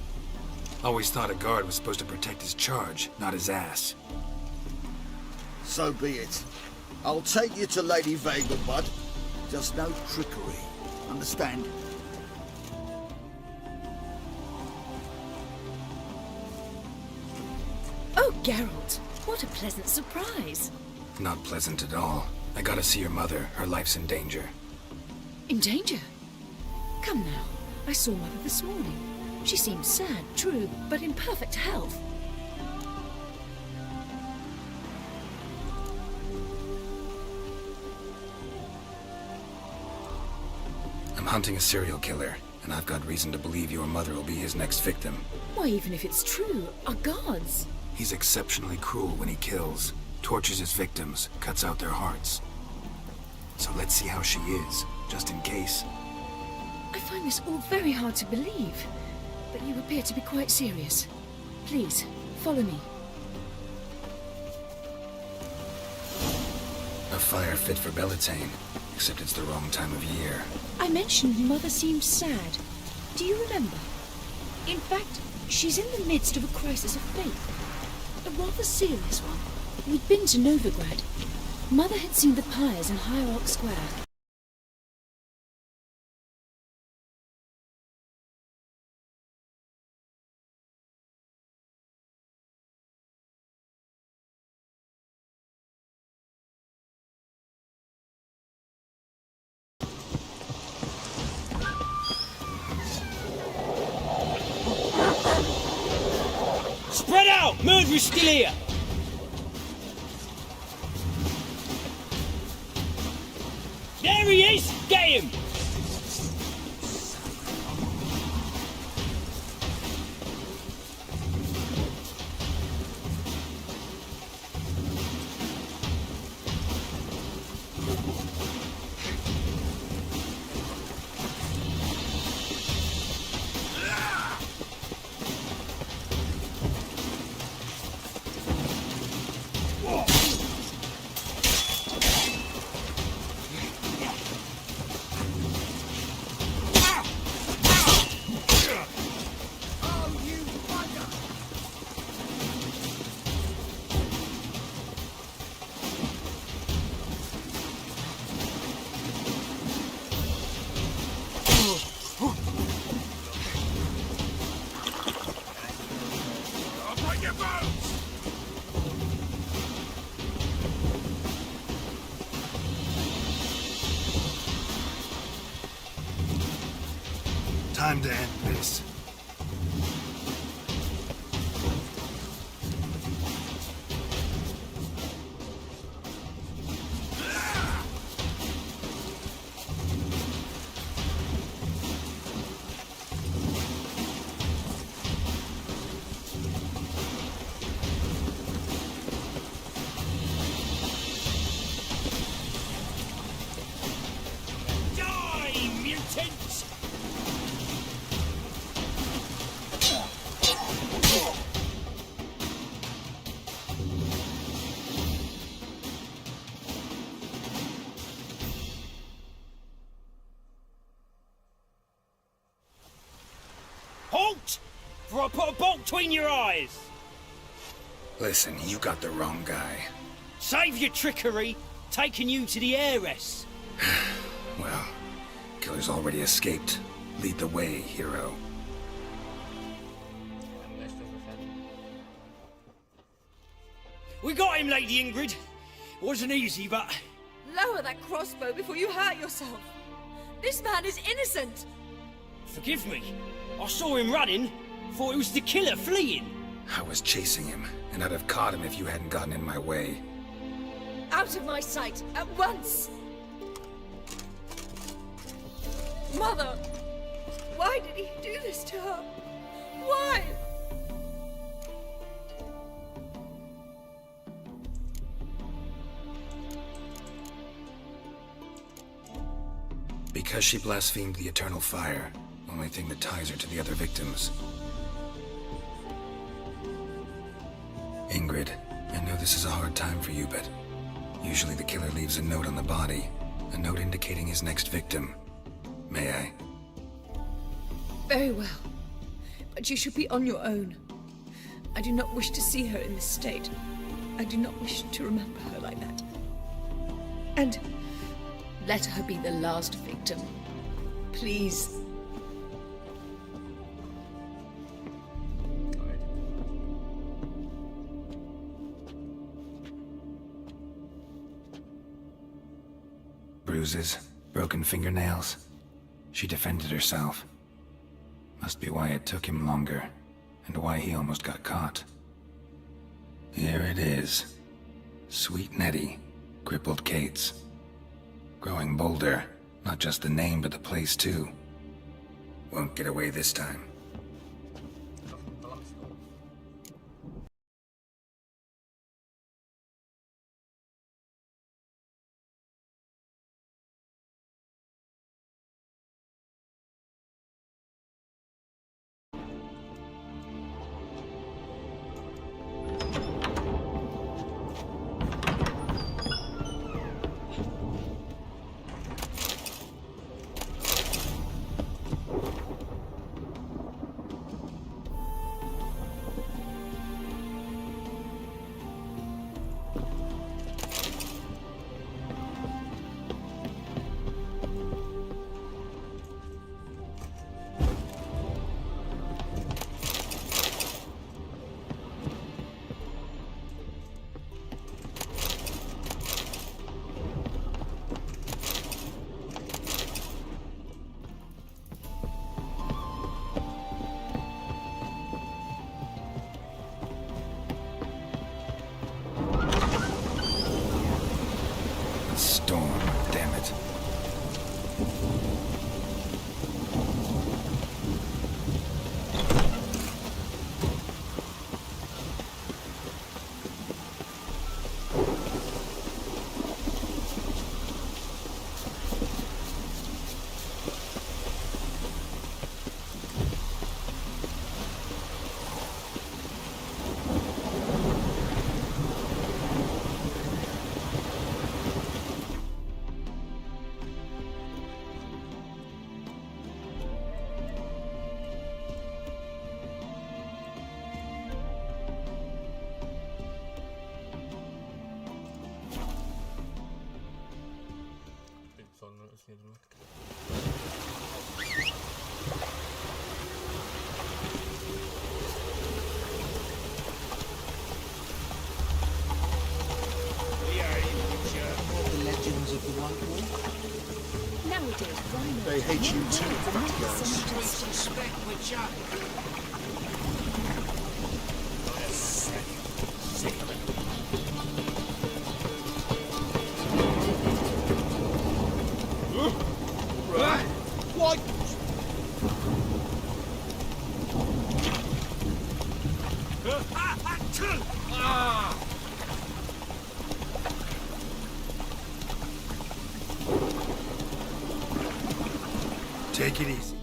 Always thought a guard was supposed to protect his charge, not his ass.
So be it. I'll take you to Lady Vegelbud. Just no trickery. Understand?
Oh, Geralt, what a pleasant surprise.
Not pleasant at all. I gotta see your mother. Her life's in danger.
In danger? Come now, I saw Mother this morning. She seemed sad, true, but in perfect health.
I'm hunting a serial killer, and I've got reason to believe your mother will be his next victim.
Why, even if it's true, our guards.
He's exceptionally cruel when he kills, tortures his victims, cuts out their hearts. So let's see how she is, just in case.
I find this all very hard to believe, but you appear to be quite serious. Please, follow me.
A fire fit for Bellatane, except it's the wrong time of year.
I mentioned Mother seemed sad. Do you remember? In fact, she's in the midst of a crisis of faith. A rather serious one. We'd been to Novigrad. Mother had seen the pyres in Hierarch Square.
Spread out! Murderer's still here! There he is! Get him!
Time to end this.
Die, mutants! before I put a bolt between your eyes.
Listen, you got the wrong guy.
Save your trickery, taking you to the heiress.
Well, killer's already escaped. Lead the way, hero.
We got him, Lady Ingrid. Wasn't easy, but...
Lower that crossbow before you hurt yourself. This man is innocent.
Forgive me. I saw him running. Thought it was the killer fleeing.
I was chasing him, and I'd have caught him if you hadn't gotten in my way.
Out of my sight, at once! Mother! Why did he do this to her? Why?
Because she blasphemed the eternal fire. Only thing that ties her to the other victims. Ingrid, I know this is a hard time for you, but usually the killer leaves a note on the body. A note indicating his next victim. May I?
Very well. But you should be on your own. I do not wish to see her in this state. I do not wish to remember her like that. And let her be the last victim. Please.
Bruises, broken fingernails. She defended herself. Must be why it took him longer, and why he almost got caught. Here it is. Sweet Nettie, crippled Kate's. Growing bolder, not just the name but the place too. Won't get away this time. Storm, damn it.
They hate you too,
Right? What?
Take it easy.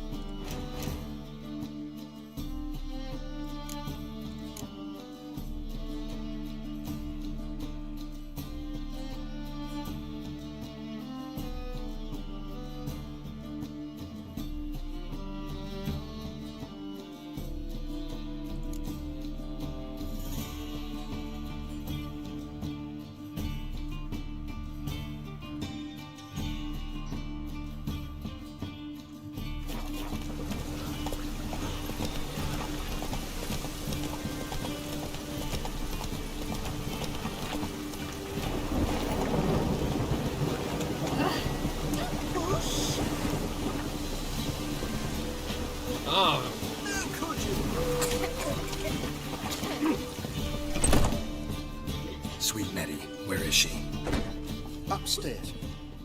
Ah,
Sweet Nettie, where is she?
Upstairs.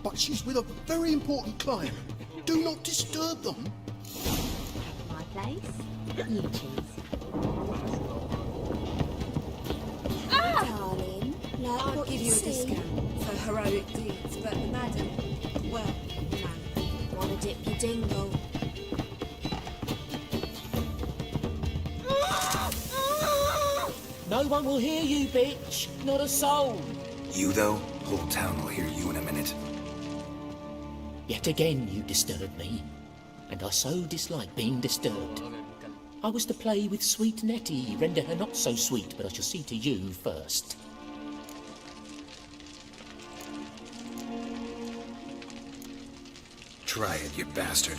But she's with a very important client. Do not disturb them.
My place? You choose. Darling, like
I'll
what
give you a
see?
discount for heroic deeds, but the madam, well, no.
Wanna dip your dingle?
No one will hear you, bitch. Not a soul.
You, though? Whole town will hear you in a minute.
Yet again you disturb me, and I so dislike being disturbed. I was to play with sweet Nettie, render her not so sweet, but I shall see to you first.
Try it, you bastard.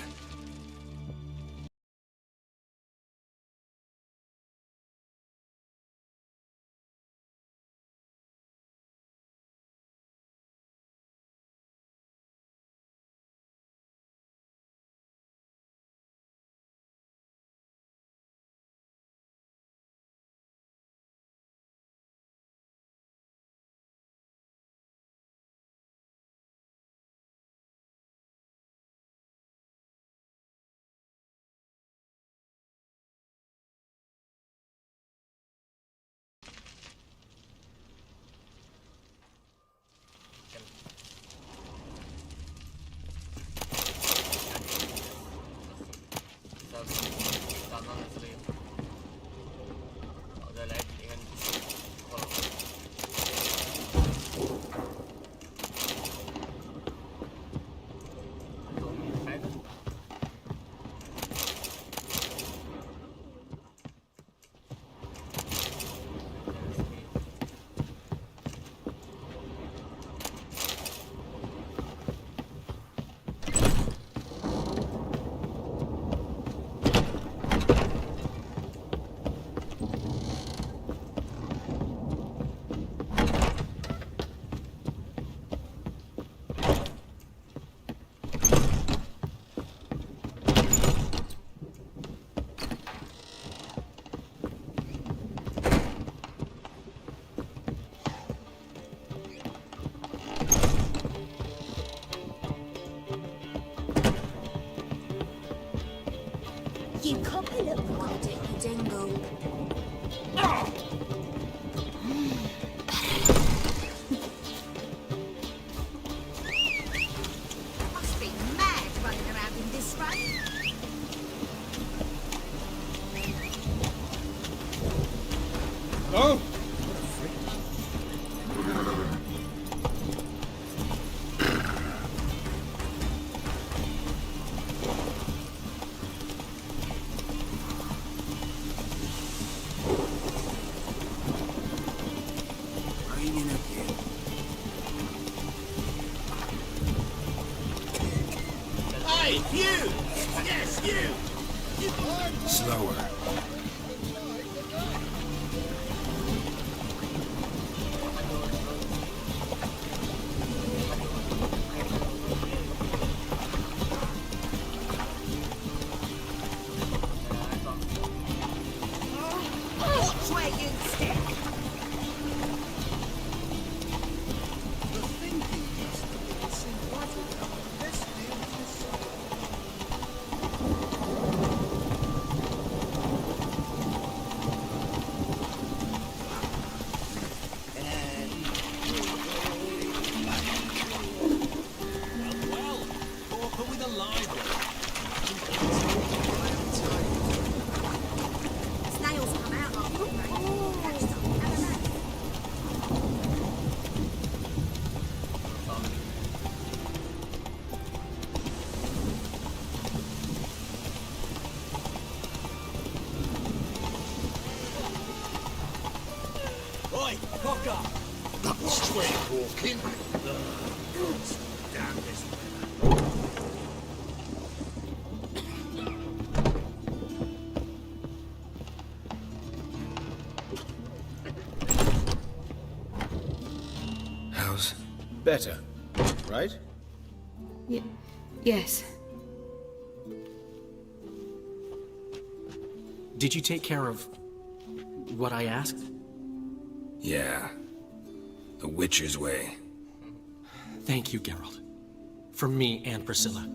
You copy look wanna dip your dingle?
Must be mad running around in this rain.
oh!
Raining again.
Hey, you! Yes, you!
Slower.
Watch where you stick.
The thinking is that it's important. Let's deal with this.
Well, open with a library.
Snails come out after the rain. Catch some, have a nap.
Oi, cock up!
That's straight walking.
Damn this
How's...
Better, right?
Yes.
Did you take care of what I asked?
Yeah. The Witcher's way.
Thank you, Geralt. For me and Priscilla.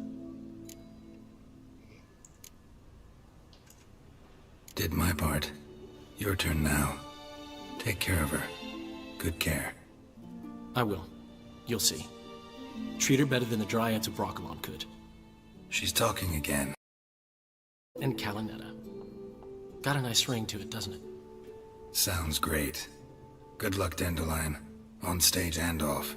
Did my part. Your turn now. Take care of her. Good care.
I will. You'll see. Treat her better than the Dryads of Brokilon could.
She's talking again.
And Kalanetta. Got a nice ring to it, doesn't it?
Sounds great. Good luck, Dandelion. On stage and off.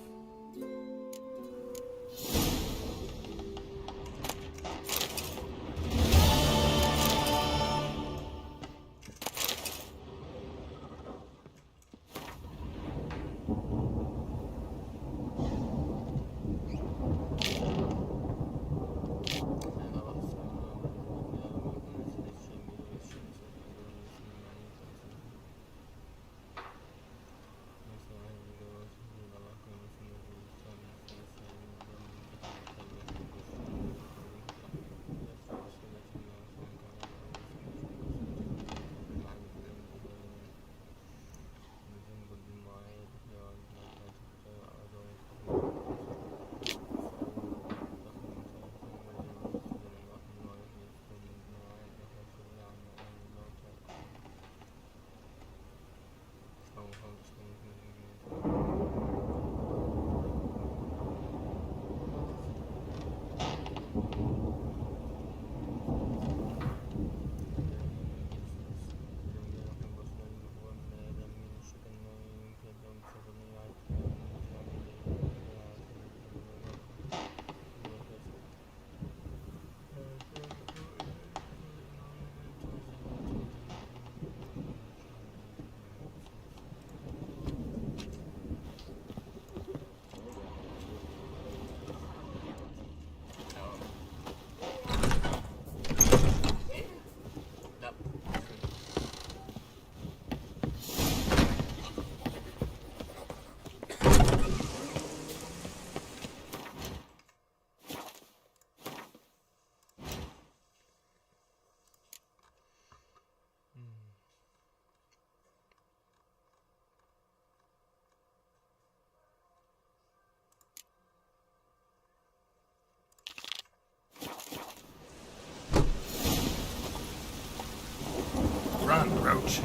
Run, Roach.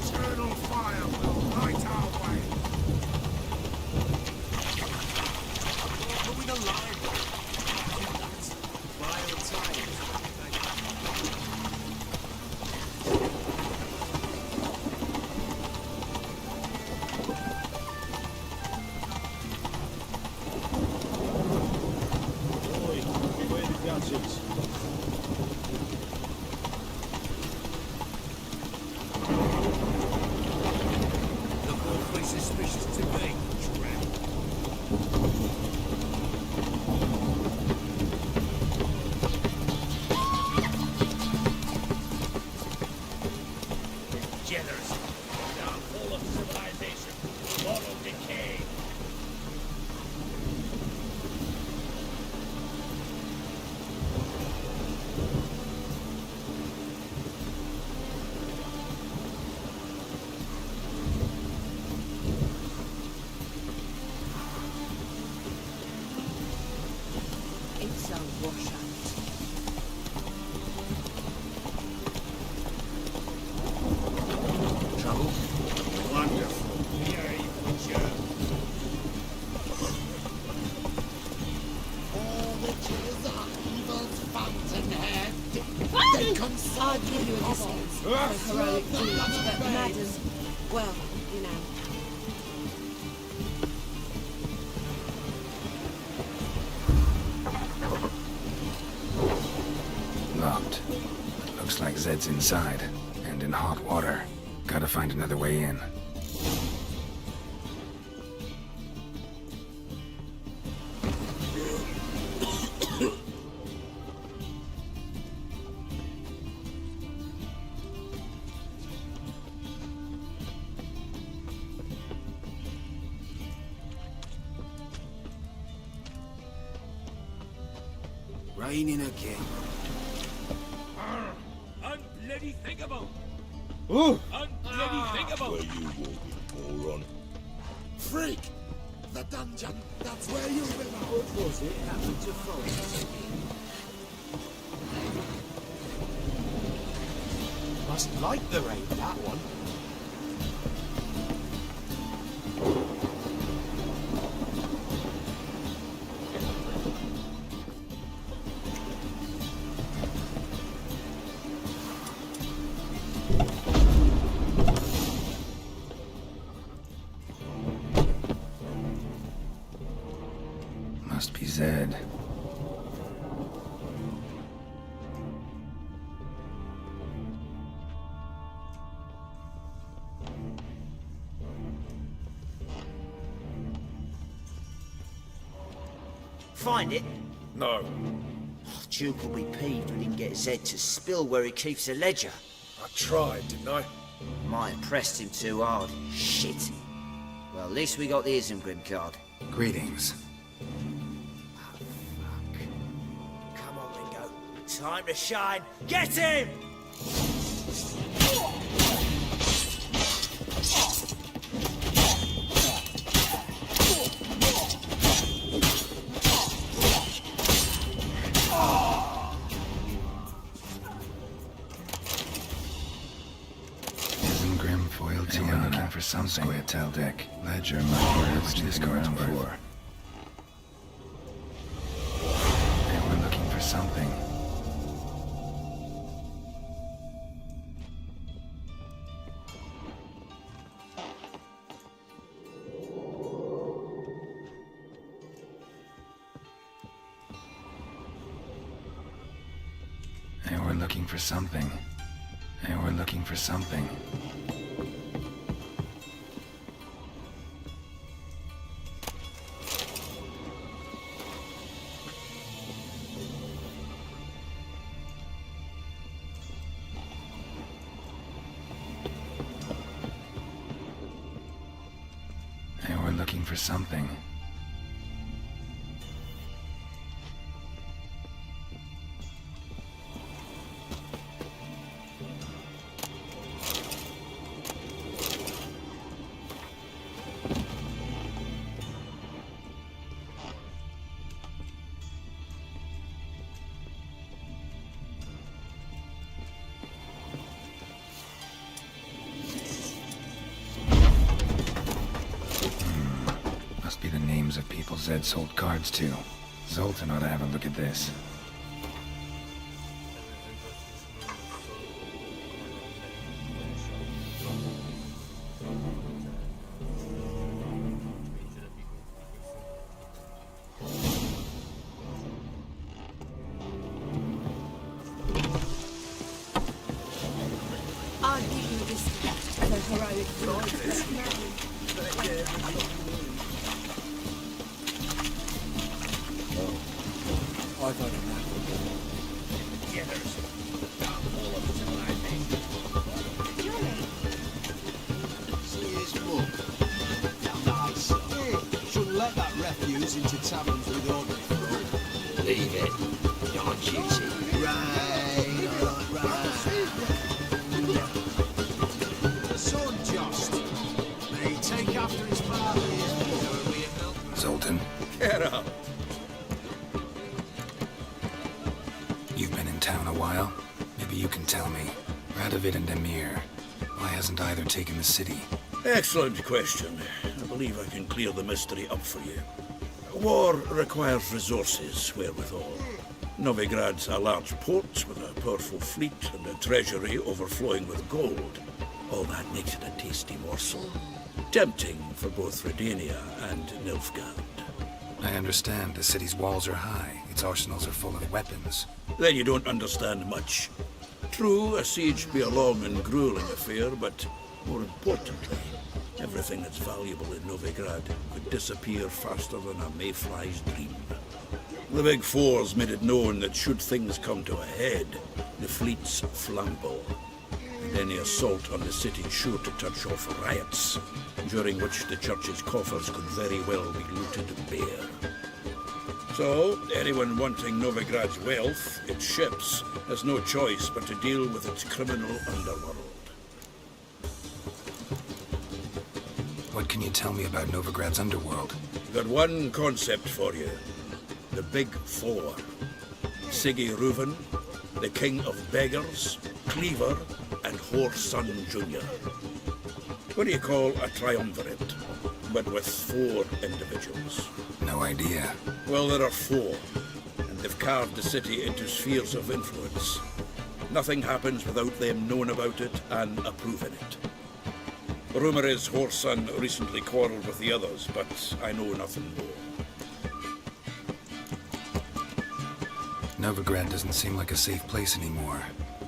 Eternal fire will light our way. Going alive. That's vile times.
Boy, beware the gadgets.
Look awfully suspicious to me, Trent.
Generous. Now full of civilization. Moral decay.
It's a washout.
Trouble? Wonderful.
Yay, butcher.
All witches are evil's fountainhead.
They I'll give you a distance for heroic deeds, but matters, well, you know.
Locked. Looks like Zed's inside, and in hot water. Gotta find another way in.
raining again.
Unbloody thingable!
Oh!
Unbloody thingable!
Where you walking, moron? Freak! The dungeon! That's where you belong!
What was it happened to Forrest?
Must like the rain, that one.
Must be Zed.
Find it?
No.
Oh, Duke will be peeved we didn't get Zed to spill where he keeps the ledger.
I tried, didn't I?
Might have pressed him too hard. Shit. Well, at least we got the Isengrim card.
Greetings.
Come on, Ringo. Time to shine. Get him!
Isengrim foiled Tiana looking for something. Square tail deck. Ledger might which this card's for. They were looking for something. They were looking for something. They were looking for something. They were looking for something. Must be the names of people Zed sold cards to. Zoltan ought to have a look at this.
I'll give you this for heroic deeds.
I got a map.
See his mug. Nice. Hey, shouldn't let that refuse into taverns with order through.
Leave it. You're on duty.
Right, The son just. May he take after his father.
Zoltan,
Get up.
you've been in town a while. Maybe you can tell me. Radovid and Emir. Why hasn't either taken the city?
Excellent question. I believe I can clear the mystery up for you. War requires resources, wherewithal. Novigrad's a large port with a powerful fleet and a treasury overflowing with gold. All that makes it a tasty morsel. Tempting for both Redania and Nilfgaard.
I understand the city's walls are high. Its arsenals are full of weapons.
Then you don't understand much. True, a siege be a long and grueling affair, but more importantly, everything that's valuable in Novigrad could disappear faster than a mayfly's dream. The Big Four's made it known that should things come to a head, the fleet's flambeau. And any assault on the city sure to touch off riots, during which the church's coffers could very well be looted bare. So, anyone wanting Novigrad's wealth, its ships, has no choice but to deal with its criminal underworld.
What can you tell me about Novigrad's underworld?
Got one concept for you. The Big Four. Siggy Reuven, the King of Beggars, Cleaver, and Whoreson Jr. What do you call a triumvirate, but with 4 individuals?
No idea.
Well, there are 4, and they've carved the city into spheres of influence. Nothing happens without them knowing about it and approving it. Rumour is Whoreson recently quarrelled with the others, but I know nothing more.
Novigrad doesn't seem like a safe place anymore.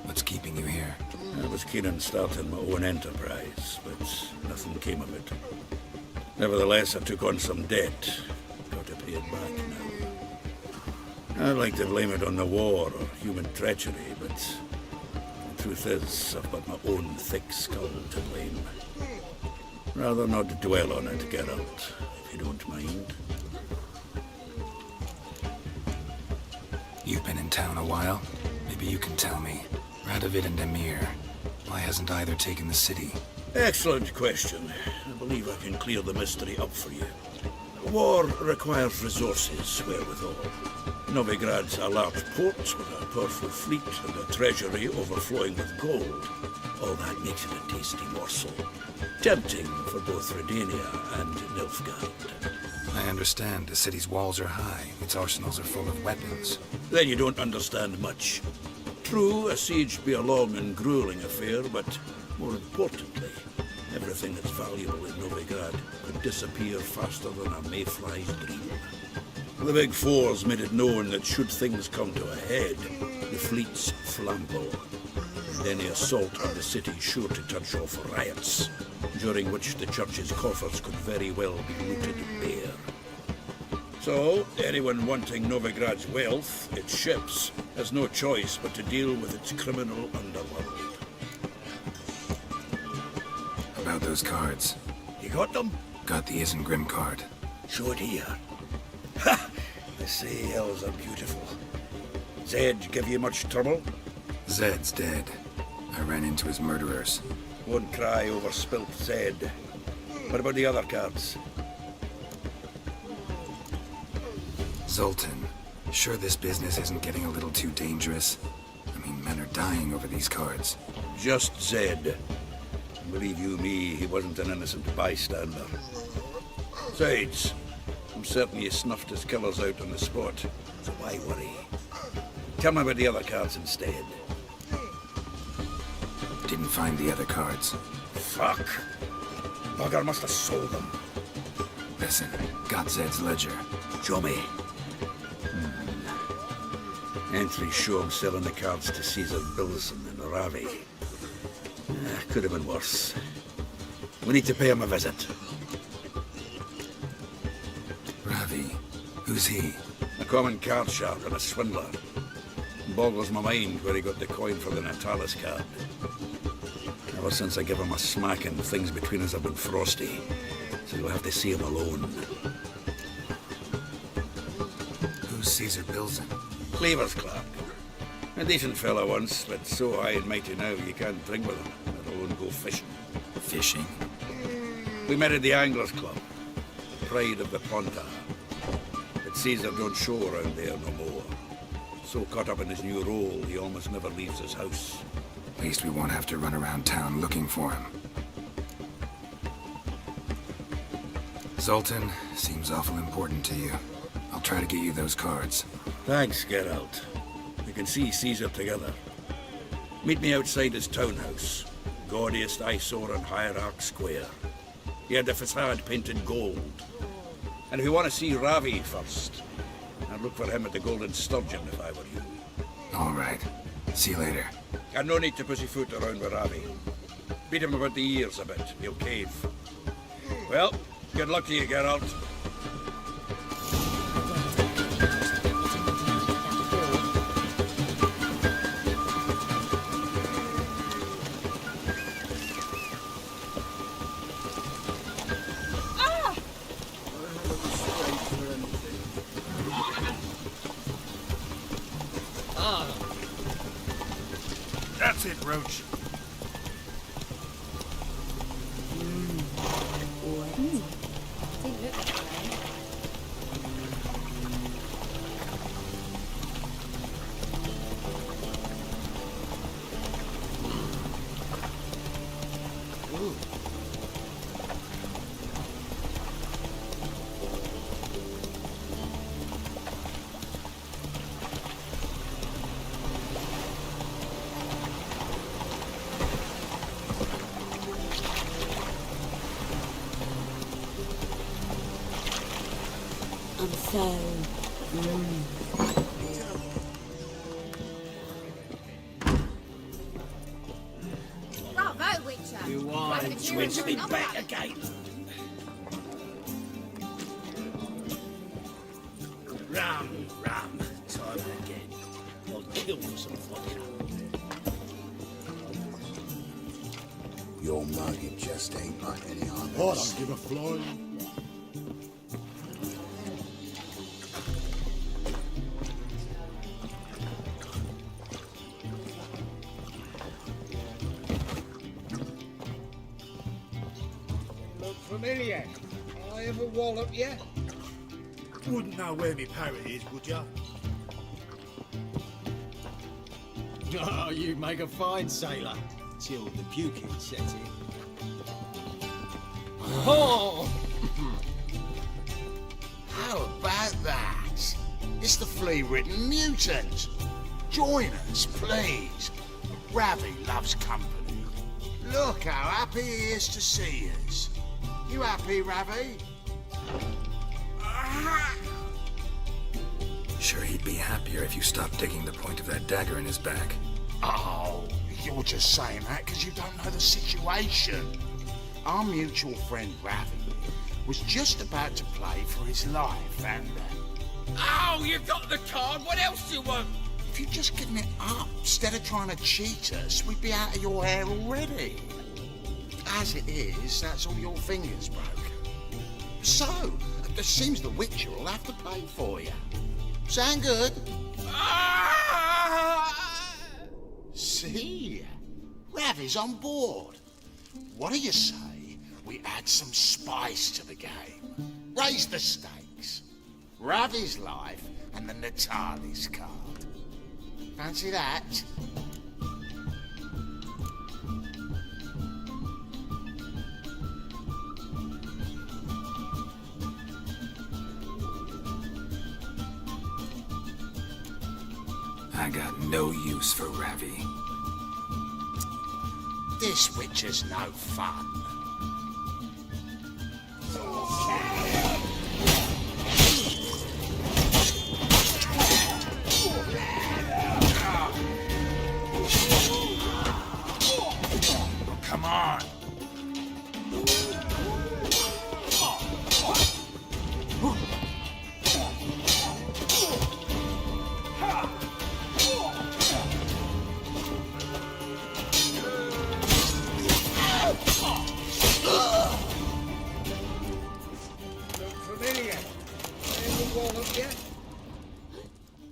What's keeping you here?
I was keen on starting my own enterprise, but nothing came of it. Nevertheless, I took on some debt. Got to pay it back now. I'd like to blame it on the war or human treachery, but the truth is, I've got my own thick skull to blame. Rather not dwell on it, Geralt, if you don't mind.
You've been in town a while. Maybe you can tell me. Radovid and Emir. Why hasn't either taken the city?
Excellent question. I believe I can clear the mystery up for you. War requires resources, wherewithal. Novigrad's a large port with a powerful fleet and a treasury overflowing with gold. All that makes it a tasty morsel. Tempting for both Redania and Nilfgaard.
I understand. The city's walls are high. Its arsenals are full of weapons.
Then you don't understand much. True, a siege be a long and grueling affair, but more importantly, everything that's valuable in Novigrad could disappear faster than a mayfly's dream. The Big Four's made it known that should things come to a head, the fleet's flambeau, and any assault on the city sure to touch off riots, during which the church's coffers could very well be looted bare. So, anyone wanting Novigrad's wealth, its ships, has no choice but to deal with its criminal underworld.
About those cards.
You got them?
Got the Isengrim card.
Show it here. Ha! They say elves are beautiful. Zed give you much trouble?
Zed's dead. I ran into his murderers.
Won't cry over spilt Zed. What about the other cards?
Zoltan, sure this business isn't getting a little too dangerous? I mean, men are dying over these cards.
Just Zed. Believe you me, he wasn't an innocent bystander. Besides, I'm certain he snuffed his killers out on the spot, so why worry? Tell me about the other cards instead.
Didn't find the other cards.
Fuck! Bugger must have sold them.
Listen, got Zed's ledger.
Show me. Entries show him selling the cards to Caesar Bilson and Ravi. Could have been worse. We need to pay him a visit.
Ravi? Who's he?
A common card sharp and a swindler. Boggles my mind where he got the coin for the Natalis card. Ever since I gave him a smacking, things between us have been frosty. So you'll have to see him alone.
Who's Caesar Bilson?
Cleaver's clerk. A decent fellow once, but so high and mighty now you can't drink with him, let alone go fishing.
Fishing?
We met at the Anglers Club. Pride of the Pontar. But Caesar don't show around there no more. So caught up in his new role, he almost never leaves his house.
At least we won't have to run around town looking for him. Zoltan, seems awful important to you. I'll try to get you those cards.
Thanks, Geralt. We can see Caesar together. Meet me outside his townhouse. Gaudiest eyesore on Hierarch Square. He had the facade painted gold. And if you want to see Ravi first, I'd look for him at the Golden Sturgeon if I were you.
All right. See you later.
And no need to pussyfoot around with Ravi. Beat him about the ears a bit. He'll cave. Well, good luck to you, Geralt.
That's it, Roach.
Didn't look that way. I'm so...
Bravo, Witcher.
You are twins me back again. Rum, time again. I'll kill for some vodka.
Your mug, it just ain't like any other.
I don't give a flying.
Look familiar. I ever wallop you?
Wouldn't know where my parrot is, would ya?
Oh, you make a fine sailor.
Till the puking set in.
Oh!
How about that? It's the flea-ridden mutant. Join us, please. Ravi loves company. Look how happy he is to see us. You happy, Ravi?
Sure, he'd be happier if you stopped digging the point of that dagger in his back.
Oh, you're just saying that because you don't know the situation. Our mutual friend Ravi was just about to play for his life, and...
Oh, you got the card. What else do you want?
if you'd just given it up instead of trying to cheat us, we'd be out of your hair already. As it is, that's all your fingers broken. So, it seems the Witcher will have to pay for you. Sound good? See? Ravi's on board. What do you say we add some spice to the game? Raise the stakes. Ravi's life and the Natalis card. Fancy that?
I got no use for Ravi.
This Witcher's no fun.
Oh, come on.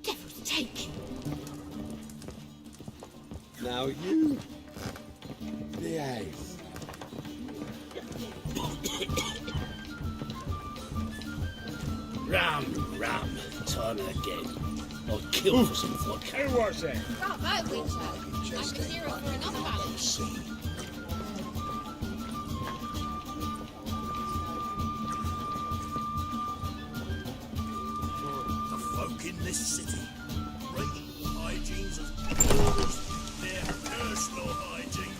Devil's take.
Now you behave.
Ram, time again. I'll kill for some vodka.
Who was it?
Bravo, Witcher. I can zero for another balance.
The folk in this city, breaking the hygienes of their personal hygiene.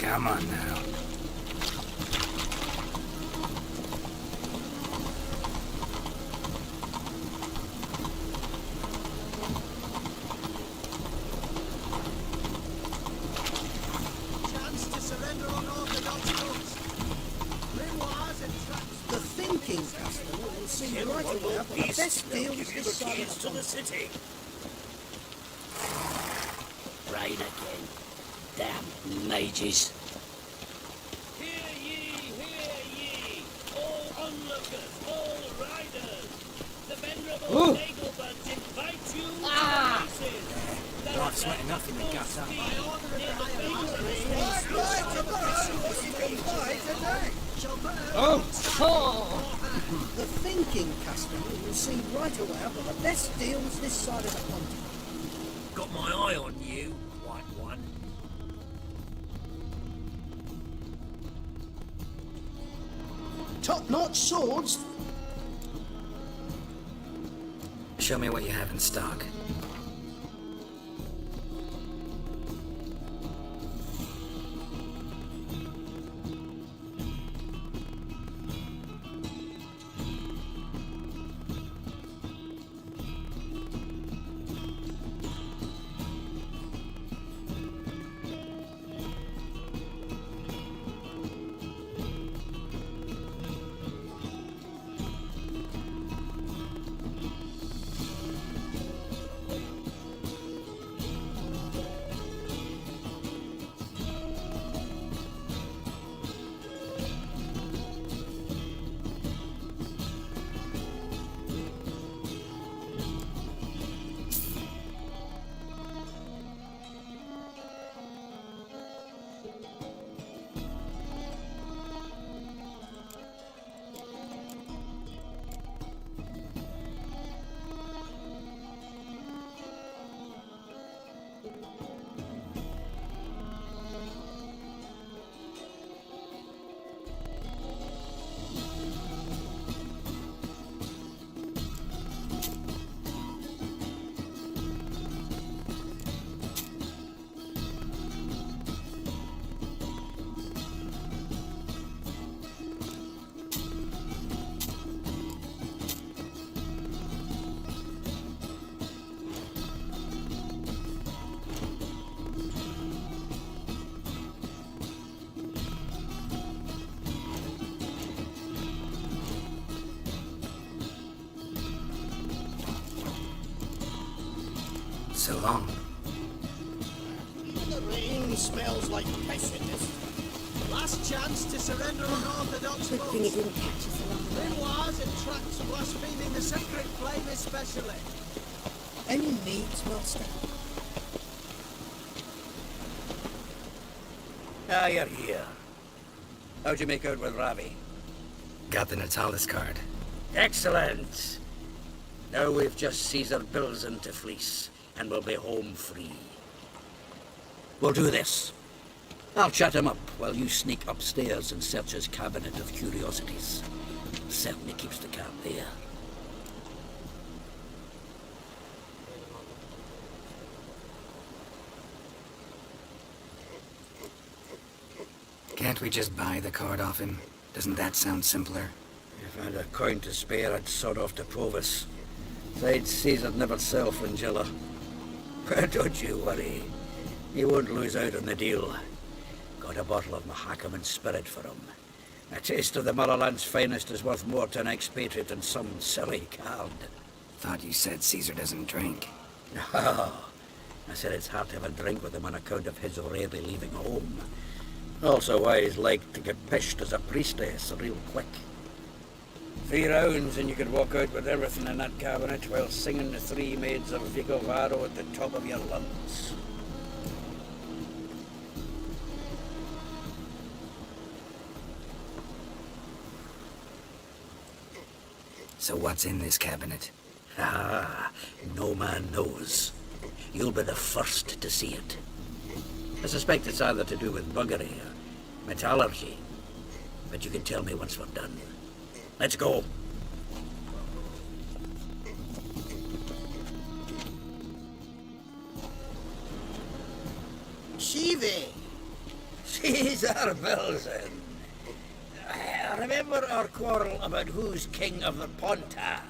Come on now.
Chance to surrender unorthodox goods. Grimoires and traps. The thinking customer will see right away that the best deal is this side of the
city. Rain again. Damn mages.
Hear ye, all onlookers, all riders. The venerable Nagelbuds invite you to races.
Not sweating enough in the gutter.
The thinking customer will see right away that the best deal is this side of the pond.
Got my eye on you, white one.
Top-notch swords.
Show me what you have in stock. So long.
The rain smells like pessimist. Last chance to surrender unorthodox
Good thing it didn't catch us along the way.
Grimoires and tracts blaspheming the sacred flame especially. Any needs, master?
Ah, you're here. How'd you make out with Ravi?
Got the Natalis card.
Excellent! Now we've just Caesar bills into fleece, and we'll be home free. We'll do this. I'll chat him up while you sneak upstairs and search his cabinet of curiosities. Certainly keeps the cat there.
Can't we just buy the card off him? Doesn't that sound simpler?
If I had a coin to spare, I'd sod off to Provis. Besides, Caesar'd never sell Fringilla. But don't you worry. He won't lose out on the deal. Got a bottle of Mahakaman spirit for him. A taste of the Motherland's finest is worth more to an expatriate than some silly card.
Thought you said Caesar doesn't drink.
No. I said it's hard to have a drink with him on account of his rarely leaving home. Also why he's like to get pished as a priestess real quick. 3 rounds and you could walk out with everything in that cabinet while singing the 3 maids of Vicovaro at the top of your lungs.
So what's in this cabinet?
Ah, no man knows. You'll be the first to see it. I suspect it's either to do with buggery or metallurgy. But you can tell me once we're done. Let's go.
Shivi!
Caesar Belzen. Remember our quarrel about who's king of the Ponta?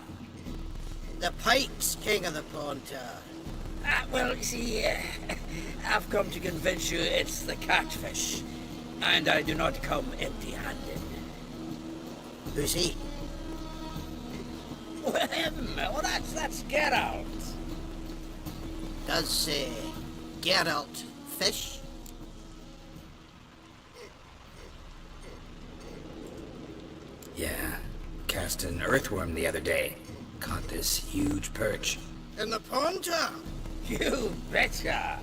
The Pike's king of the Ponta.
Well, you see, I've come to convince you it's the catfish. And I do not come empty-handed.
Who's he?
Well, him. Well, that's Geralt.
Does Geralt fish?
Yeah, cast an earthworm the other day. Caught this huge perch.
In the Ponta?
You betcha.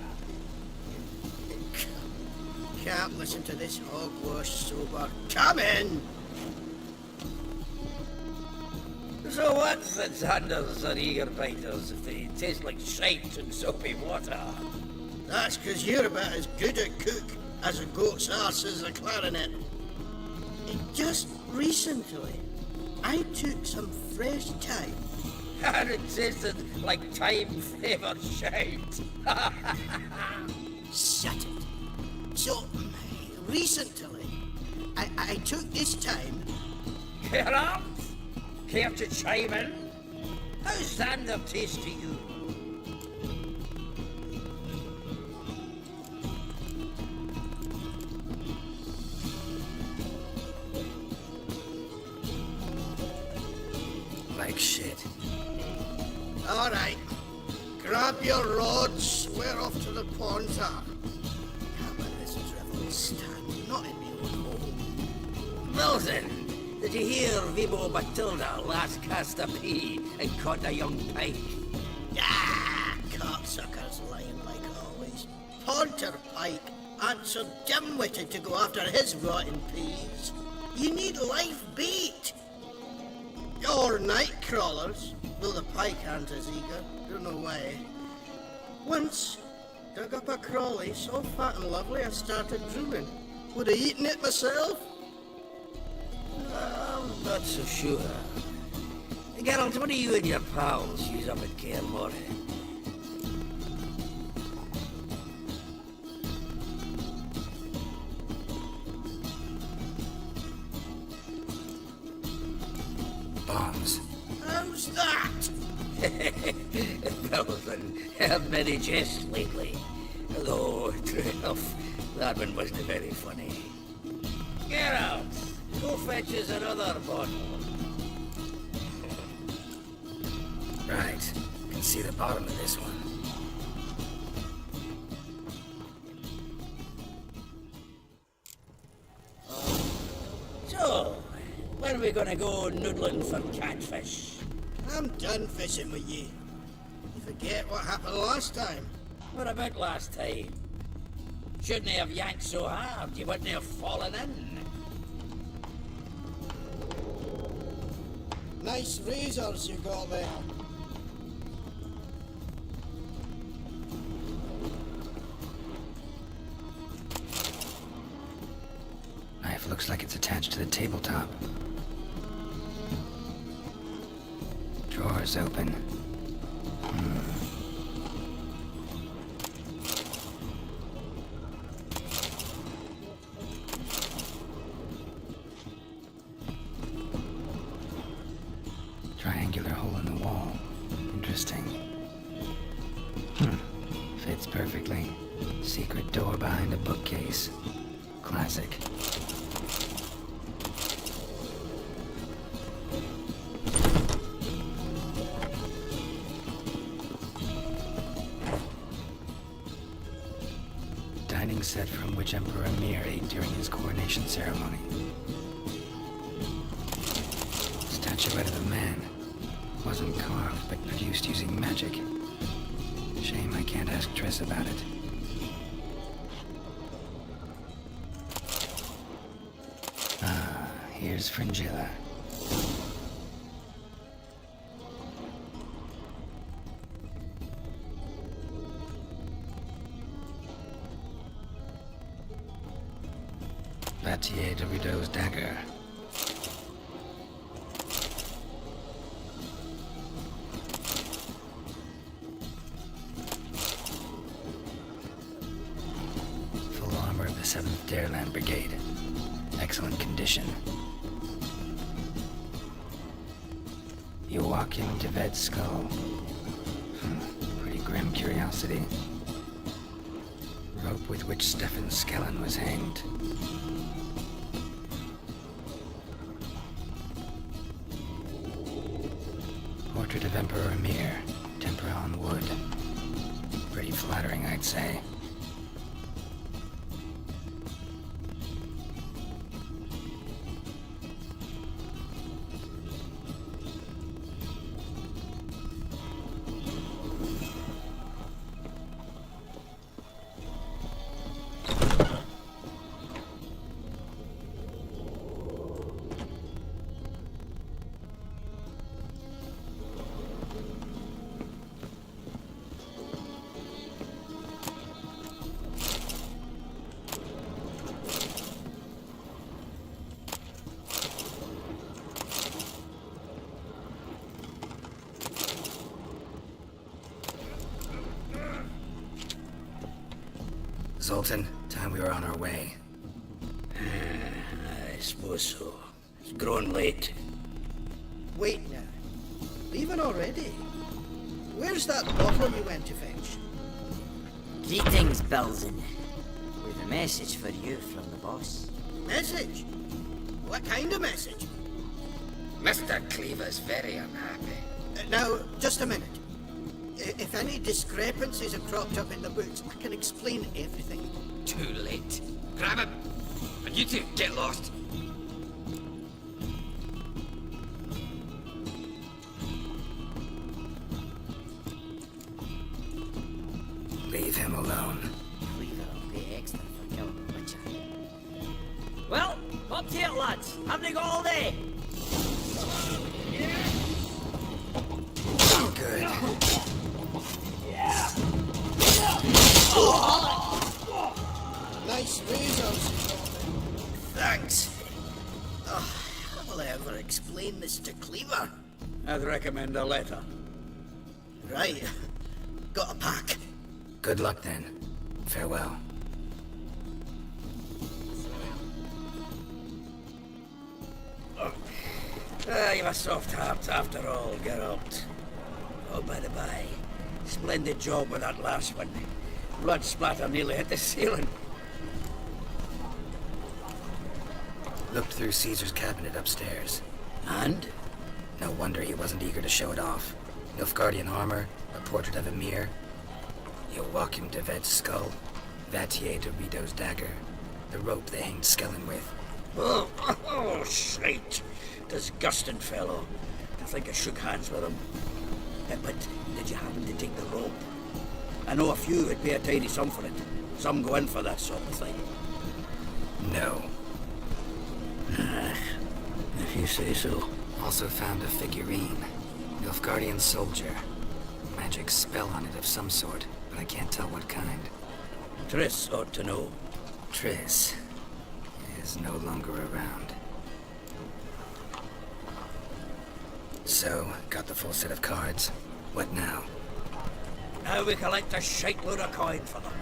Can't listen to this hogwash sober. Come in!
So what's the Xanders or eager biters if they taste like shite and soapy water?
That's 'cause you're about as good a cook as a goat's arse is a clarinet. Just recently, I took some fresh thyme.
And it tasted like time-flavoured shite.
Shut it. So, recently, I took this thyme.
Geralt? Care to chime in? How's Xander taste to you?
Like shit.
All right. Grab your rods. We're off to the Ponta. But this is revel stand, not in my own home.
Belzen, did you hear Vibo Matilda last cast a pea and caught a young pike?
Ah, cocksuckers lying like always. Ponter Pike ain't so dim-witted to go after his rotten peas. You need live bait. Or night crawlers, though the pike aren't as eager. Don't know why. Once, dug up a crawley so fat and lovely I started drooling. Would have eaten it myself.
I'm not so sure. Geralt, what do you and your pals use up at Kaer Morhen?
Bombs.
How's that?
Belzen, heard many jests lately. Though, true enough, that one wasn't very funny. Geralt, go fetch us another bottle.
Right. Can see the bottom of this one.
So, when are we gonna go noodling for catfish?
I'm done fishing with you. You forget what happened last time.
What about last time? Shouldn't have yanked so hard, you wouldn't have fallen in.
Nice razors you got there.
Knife looks like it's attached to the tabletop. Drawer's open. Triangular hole in the wall. Interesting. Fits perfectly. Secret door behind a bookcase. Classic. Dining set from which Emperor Mir ate during his coronation ceremony. Statuette of a man. Wasn't carved, but produced using magic. Shame I can't ask Triss about it. Ah, here's Fringilla. Batier de Rideau's dagger. Full armor of the
the 7th Dareland Brigade. Excellent condition. Joachim de Ved's skull. Pretty grim curiosity. Rope with which Stefan Skellen was hanged. Portrait of Emperor Emir, tempera on wood. Pretty flattering, I'd say. Zoltan, time we were on our way.
I suppose so. It's growing late.
Wait now. Leaving already? Where's that bottle you went to fetch?
Greetings, Belzen. We've a message for you from the boss.
Message? What kind of message?
Mr. Cleaver's very unhappy.
Now, just a minute. If any discrepancies have cropped up in the books, I can explain everything.
Too late. Grab him! And you two, get lost!
Leave him alone.
Cleaver will be extra for killing the Witcher. Well, up to it, lads. Haven't you got all day?
Good.
Nice razors. Thanks. Oh, how will I ever explain this to Cleaver?
I'd recommend a letter.
Right. Got a pack.
Good luck then. Farewell.
You've a soft heart after all, Geralt. Oh, by the by, splendid job with that last one. Blood splatter nearly hit the ceiling.
Looked through Caesar's cabinet upstairs.
And?
No wonder he wasn't eager to show it off. Nilfgaardian armor, a portrait of Emir, Joachim de Ved's skull, Vatier de Rideau's dagger, the rope they hanged Skellen with.
Oh, shite. Disgusting fellow. To think I shook hands with him. But did you happen to take the rope? I know a few would pay a tidy sum for it. Some go in for that sort of thing.
No.
If you say so.
Also found a figurine. Nilfgaardian soldier. Magic spell on it of some sort, but I can't tell what kind.
Triss ought to know.
Triss is no longer around. So, got the full set of cards. What now?
Now we collect a shite load of coin for them.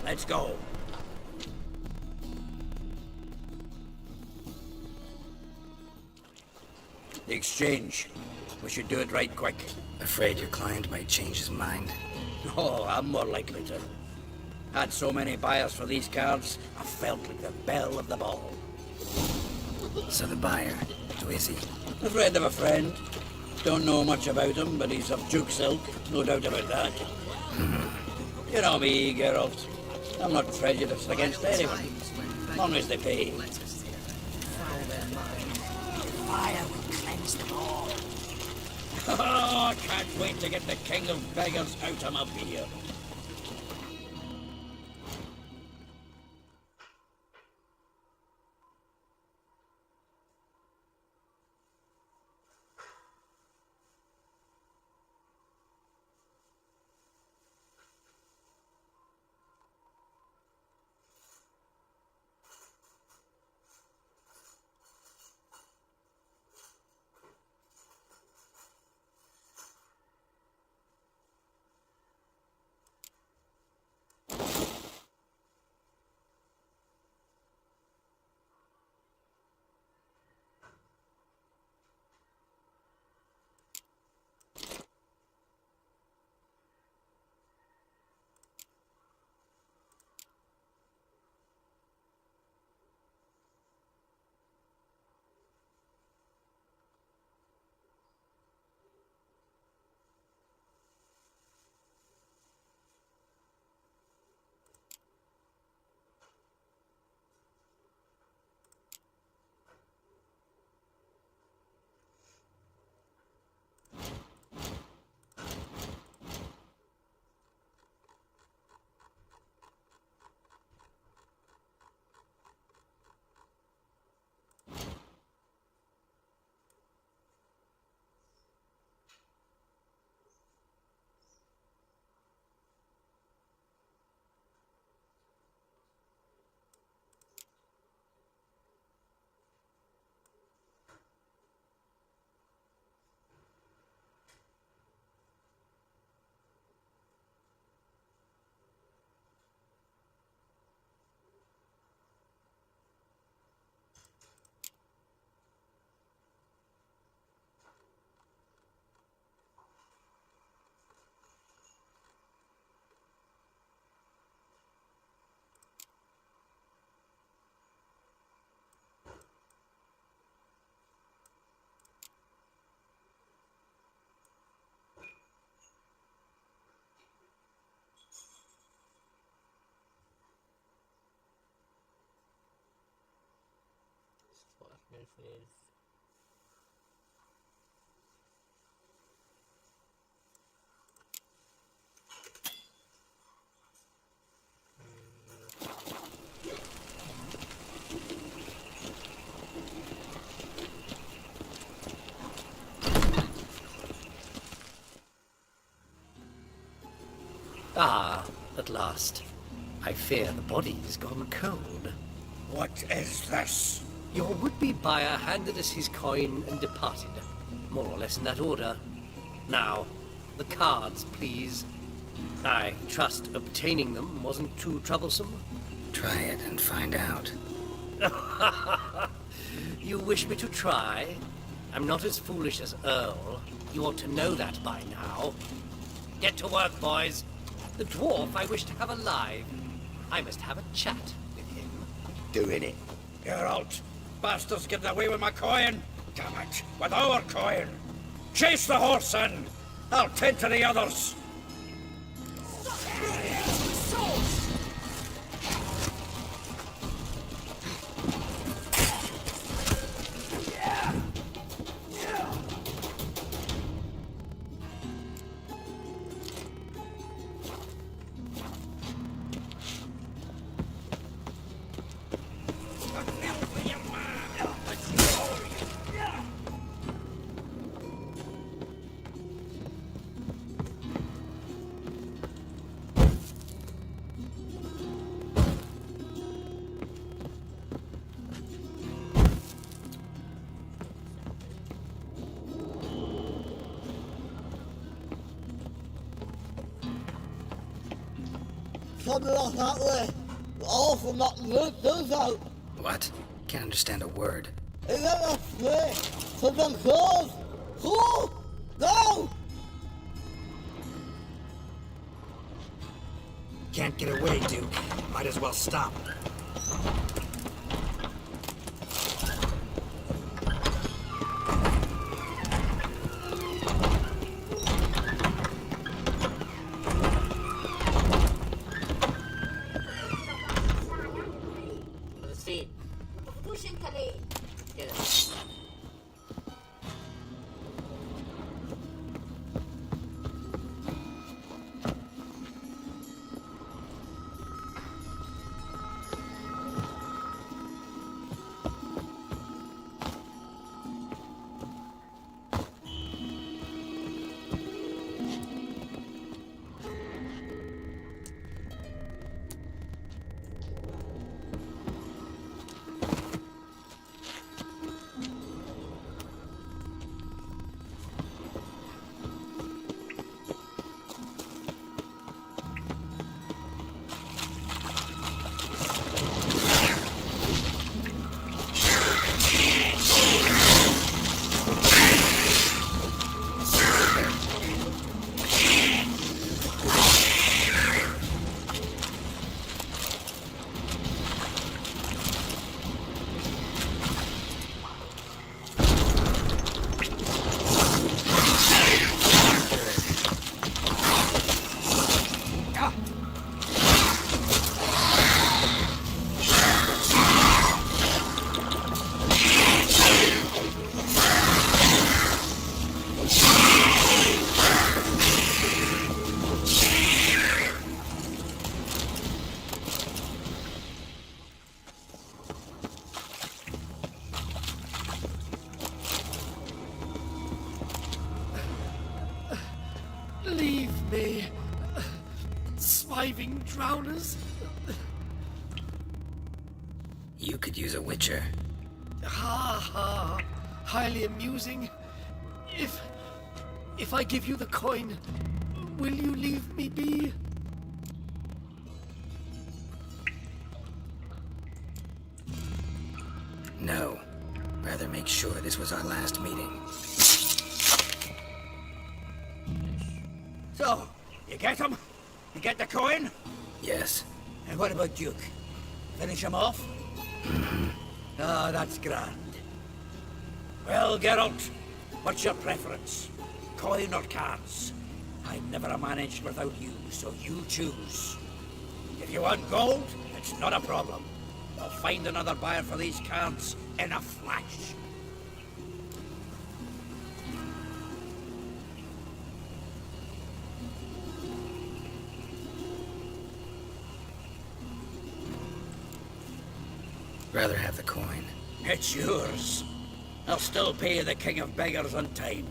Let's go. The exchange. We should do it right quick.
Afraid your client might change his mind?
Oh, I'm more likely to. Had so many buyers for these cards, I felt like the belle of the ball.
So the buyer, who is he?
A friend of a friend. Don't know much about him, but he's of Duke's ilk, no doubt about that. You know me, Geralt. I'm not prejudiced against anyone, as long as they pay.
Fire will cleanse them all.
Oh, I can't wait to get the king of beggars out of my beer.
This is
Ah, at last. I fear the body's gone cold.
What is this?
Your would-be buyer handed us his coin and departed. More or less in that order. Now, the cards, please. I trust obtaining them wasn't too troublesome.
Try it and find out.
You wish me to try? I'm not as foolish as Earl. You ought to know that by now. Get to work, boys. The dwarf I wish to have alive. I must have a chat with him.
Doing it. Geralt, bastards getting away with my coin. Damn it, with our coin. Chase the horse in. I'll tend to the others.
Coming off that way. Awful not look those out.
What? Can't understand a word.
Is that a snake? For them claws? Who? Go!
Can't get away, Duke. Might as well stop.
Leave me. Swiving drowners.
You could use a witcher.
Ha ha. Highly amusing. If I give you the coin, will you leave me be?
No. Rather make sure this was our last meeting.
So, you get him? You get the coin?
Yes.
And what about Duke? Finish him off? Ah, that's grand. Well, Geralt, what's your preference? Coin or cards? I've never managed without you, so you choose. If you want gold, it's not a problem. I'll find another buyer for these cards in a flash.
Rather have the coin.
It's yours. I'll still pay the king of beggars on time.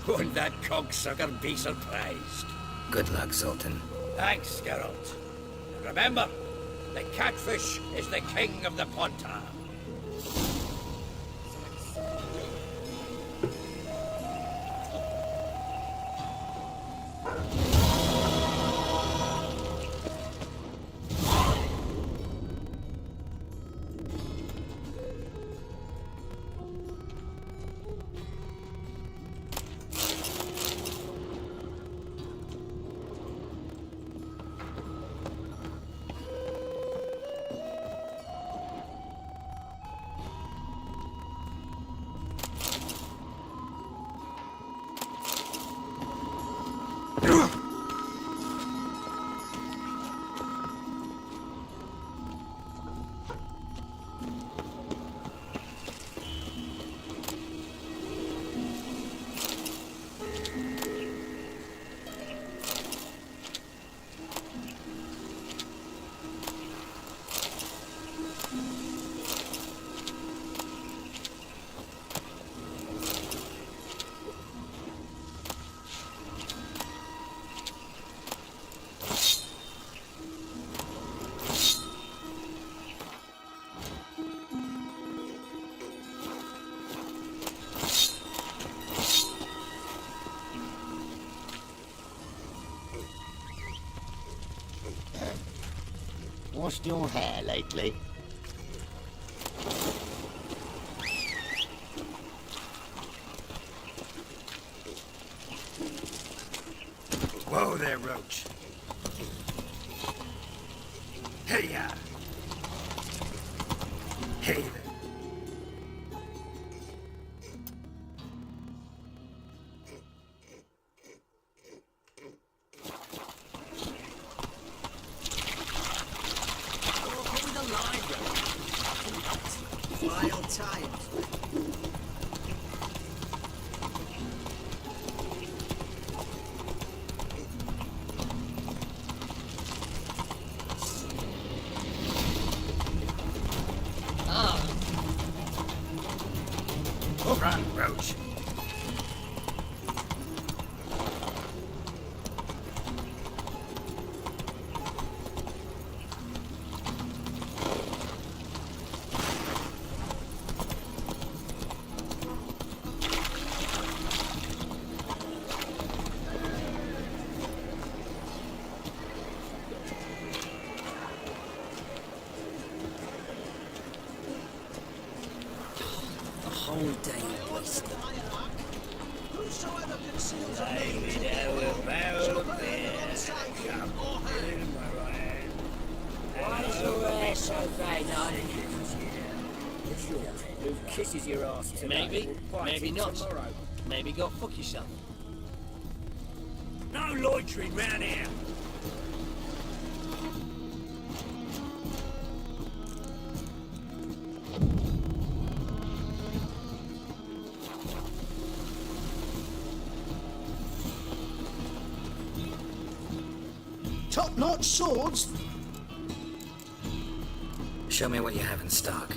Won't that cocksucker be surprised?
Good luck, Sultan.
Thanks, Geralt. And remember, the catfish is the king of the Pontar.
Washed your hair lately?
Whoa there, Roach. Hey ya. Hey there.
Wild times.
Run, Roach.
Whole day wasted. Whosoever conceals
Who kisses your ass tonight? Maybe not. Maybe go fuck yourself.
No loitering round here.
top-notch swords.
Show me what you have in stock.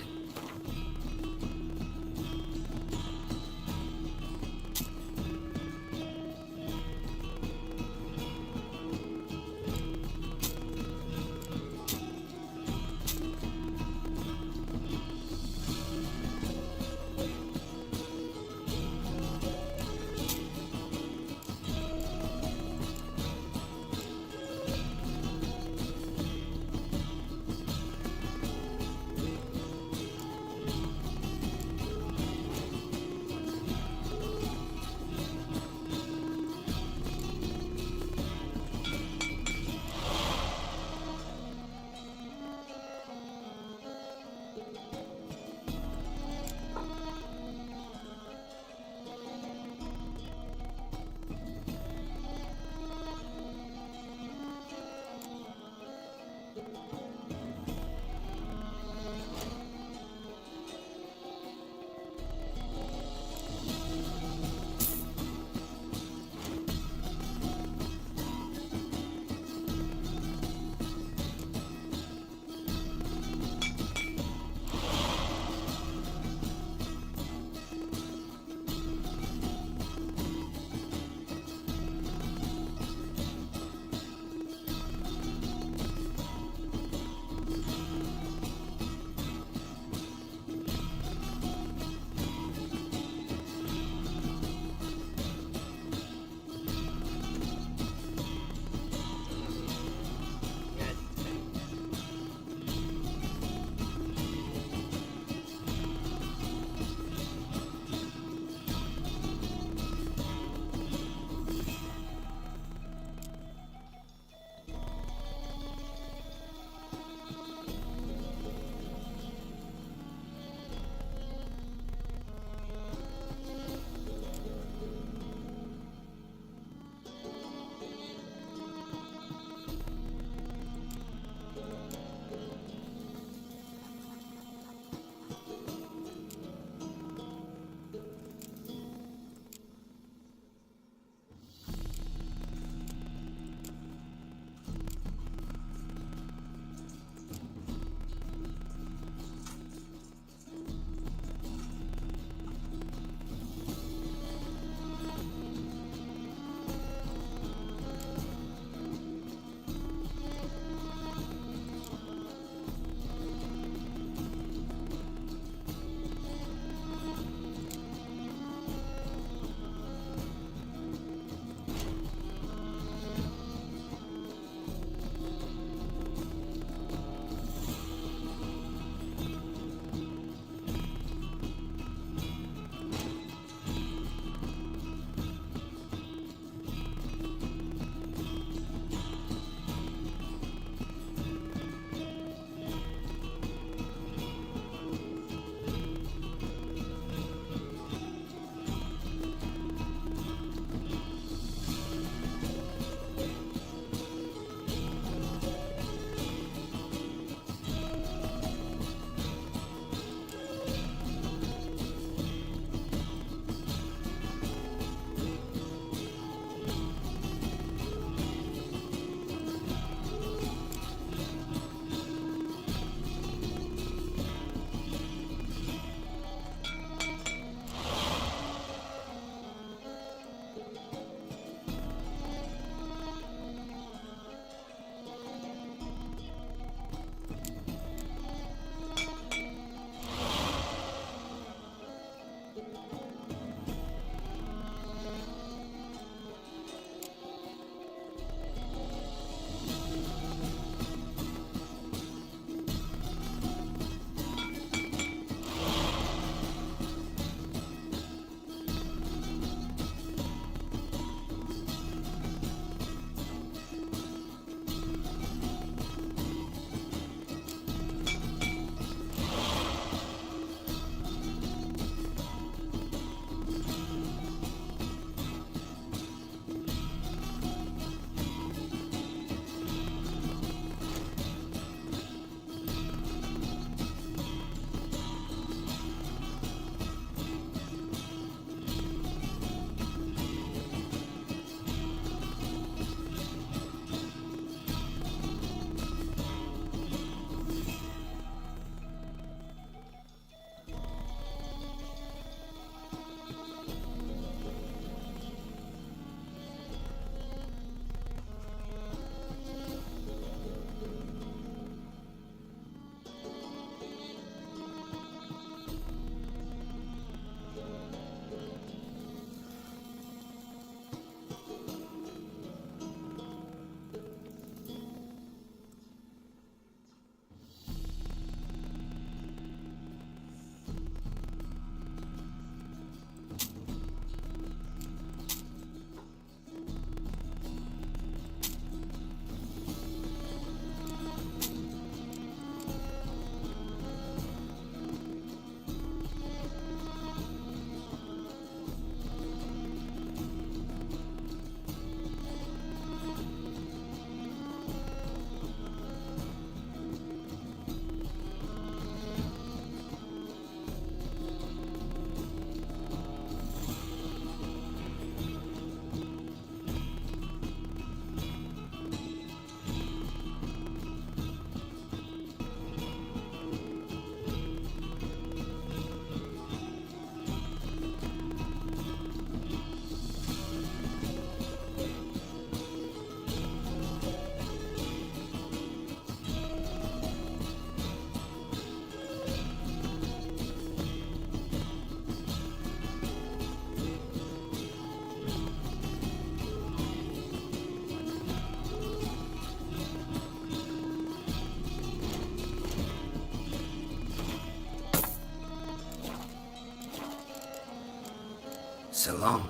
So long.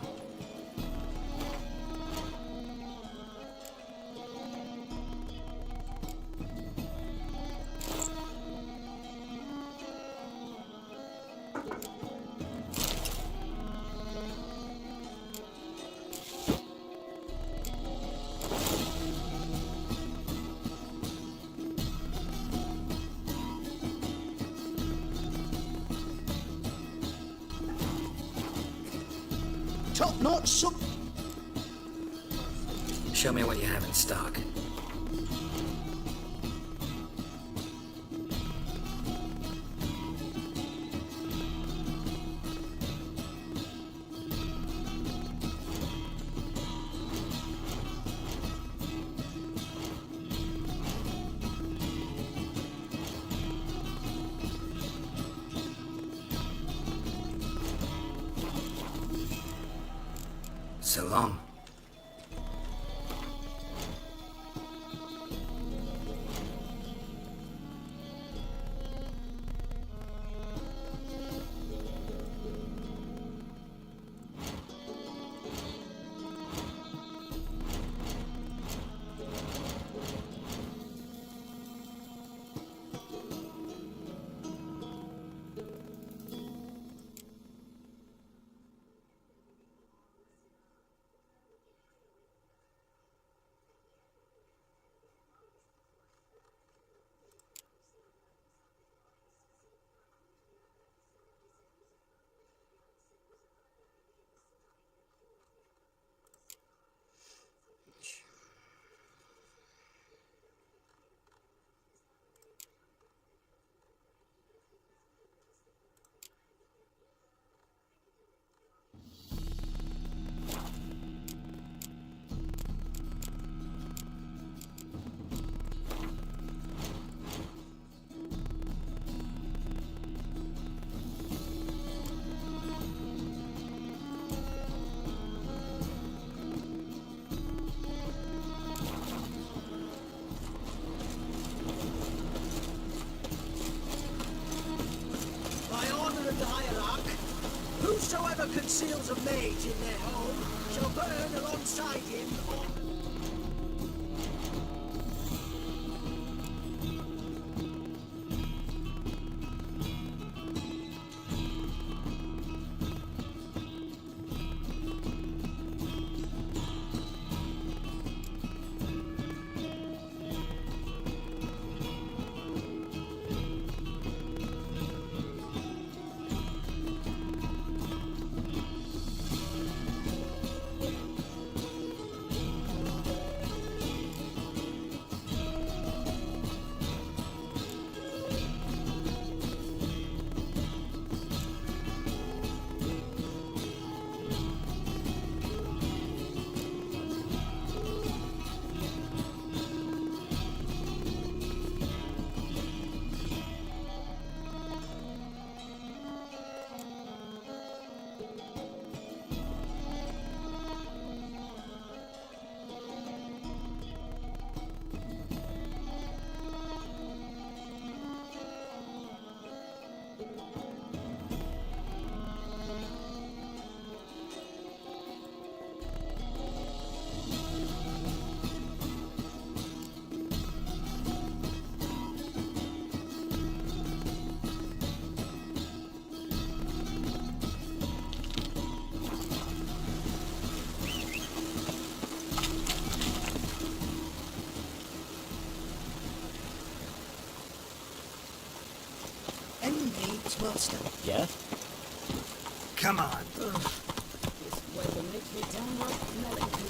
Top-notch soup.
Show me what you have in stock. So long.
Whosoever conceals a mage in their home shall burn alongside him or... Master.
Yeah?
Come on.
This weather makes me downright melancholy.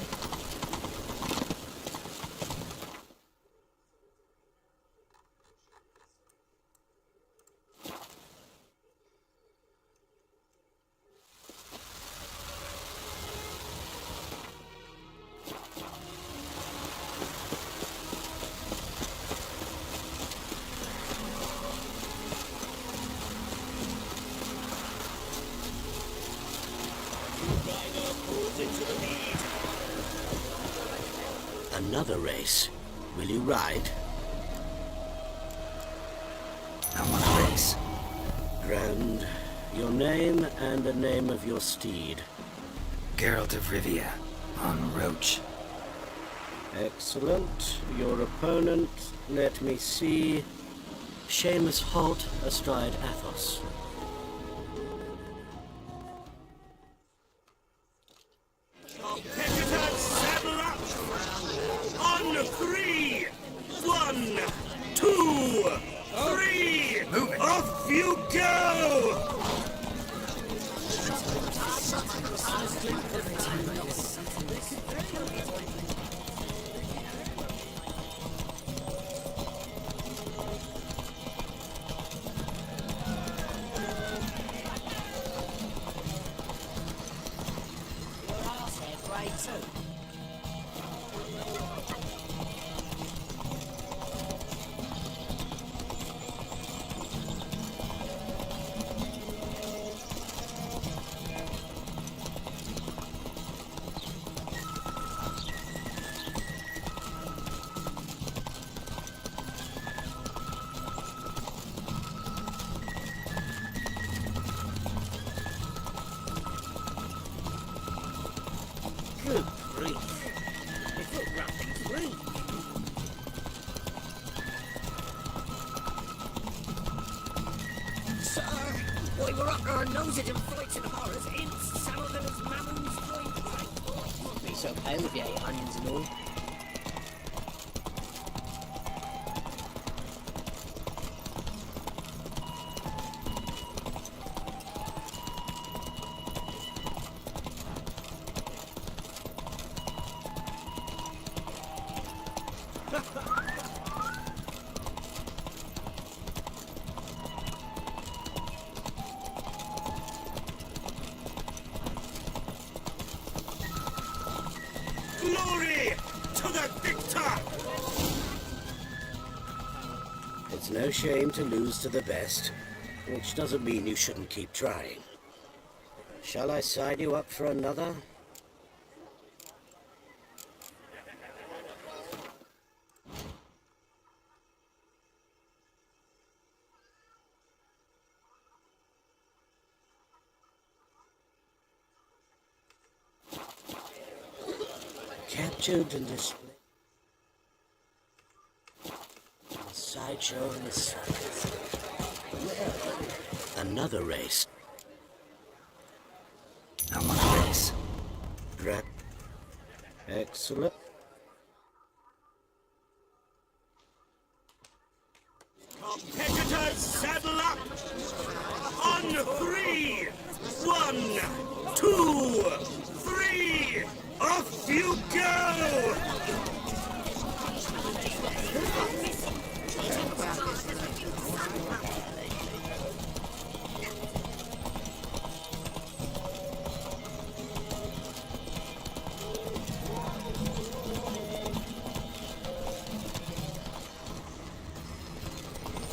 Another race. Will you ride?
I want to race.
Grand. Your name and the name of your steed.
Geralt of Rivia, on Roach.
Excellent. Your opponent, let me see. Seamus Holt, astride Athos.
Competitors, saddle up! On 3! 1, 2, 3! Off you go! Good grief. If it roughly breathe.
Sir, we were up our noses in fights and horrors, in some of them as mammals joined.
Won't be so pale if you ate onions and all.
Glory to the victor!
It's no shame to lose to the best, which doesn't mean you shouldn't keep trying. Shall I sign you up for another? Captured and displayed. A sideshow in the circus. Another race.
I want a race.
Excellent.
Competitors, saddle up! On 3! 1, 2, 3! Off you go!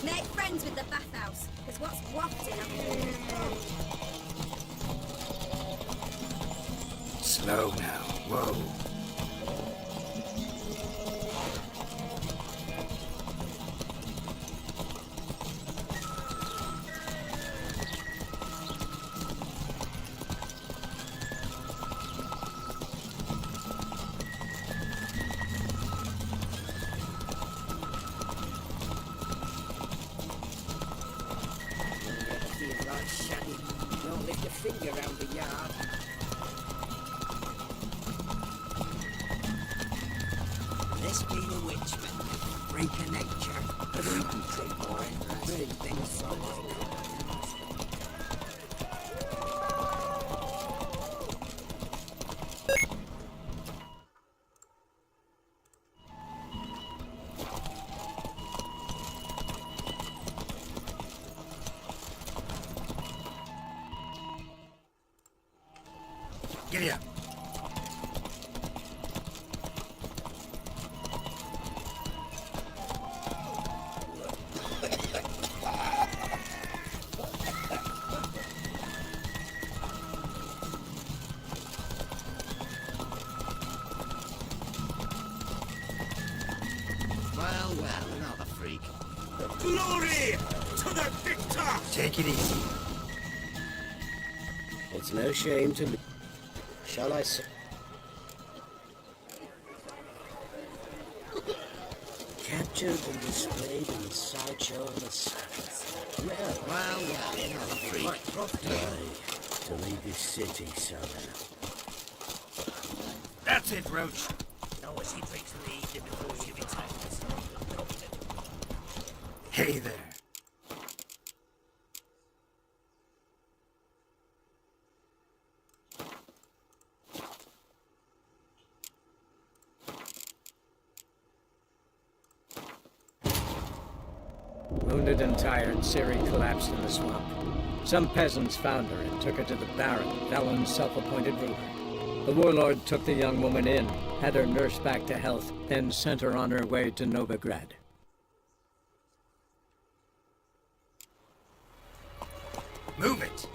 Make friends with the bathhouse, because what's wafting up here?
Slow now. Whoa.
Feels like shaggy. Don't lift a finger round the yard.
This being a witchman, freak of nature. But we can take more interesting things from it.
Giddy up.
Well, another freak.
Glory to the victor!
Take it easy.
It's no shame to lose.
Shall I say? Captured and displayed in the sideshow of the Sabbath. Well, yeah, quite rough to leave this city somehow.
That's it, Roach.
No, as he drinks in the evening before she retires.
Hey there.
Wounded and tired, Ciri collapsed in the swamp. Some peasants found her and took her to the Baron, Valen's self-appointed ruler. The warlord took the young woman in, had her nursed back to health, then sent her on her way to Novigrad.
Move it!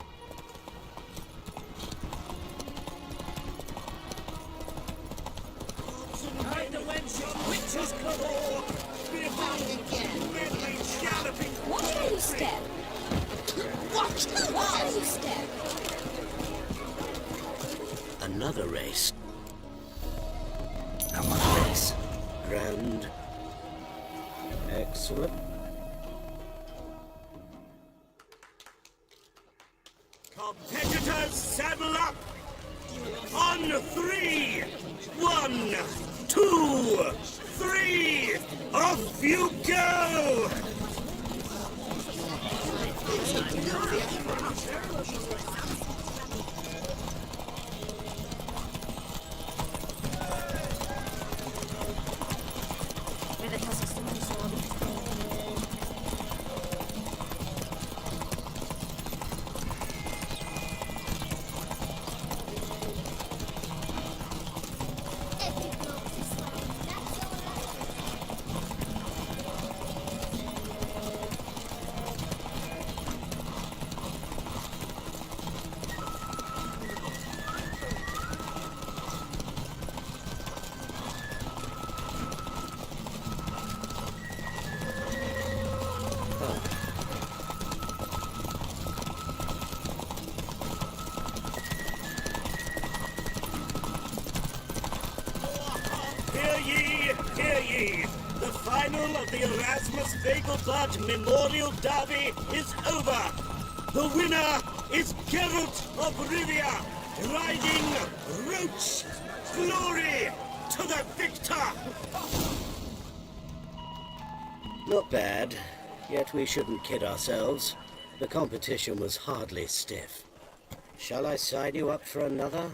Hide the wench, witches galore!
Watch where you step. Watch where you step.
Another race.
I want a race.
Grand. Excellent.
Competitors, saddle up! On 3! 1, 2, 3! Off you go! Hear ye! The final of the Erasmus Vegelbud Memorial Derby is over! The winner is Geralt of Rivia, riding Roach! Glory to the victor!
Not bad, yet we shouldn't kid ourselves. The competition was hardly stiff. Shall I sign you up for another?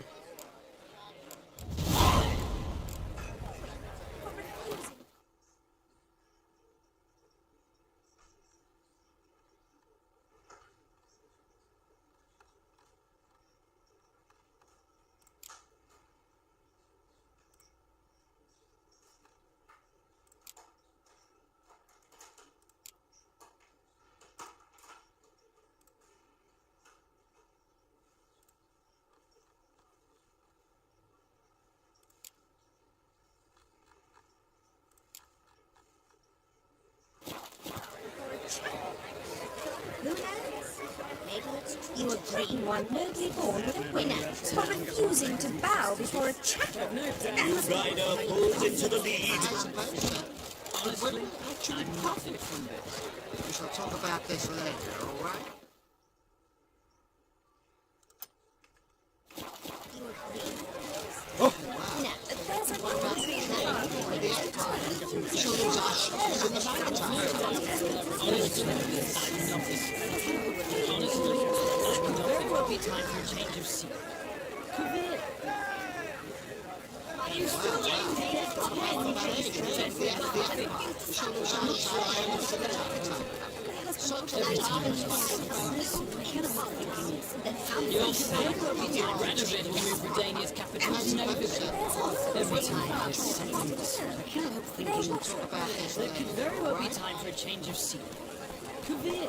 You a green one, nobly born with a winner, for refusing to bow before a chattel.
Rider pulls into the lead.
We'll actually profit from this. We shall talk about this later, all right?
Very well be time for a change of scene. Come here. You still You'll very well be time for a change of move Redania's capital to Novigrad. Every time there's something I cannot help thinking there could very well be time for a change of scene. Kavir.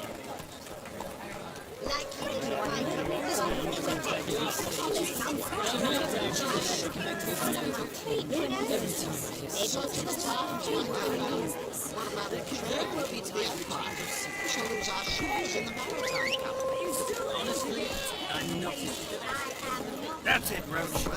That's it, Roach.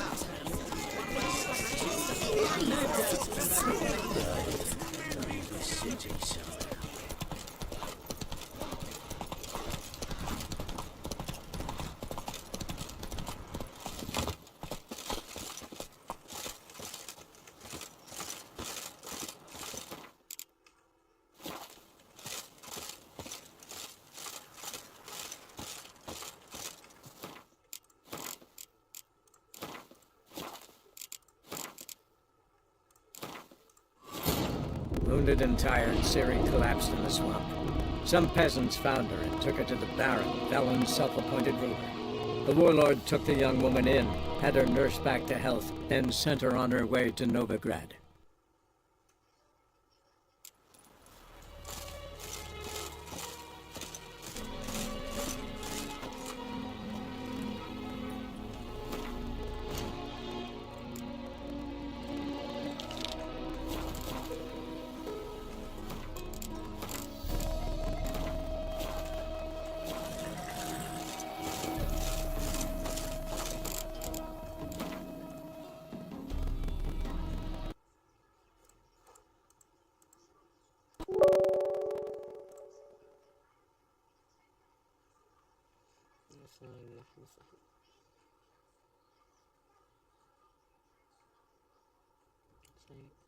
Wounded and tired, Ciri collapsed in the swamp. Some peasants found her and took her to the Baron, Velen's self-appointed ruler. The warlord took the young woman in, had her nursed back to health, and sent her on her way to Novigrad.
Save.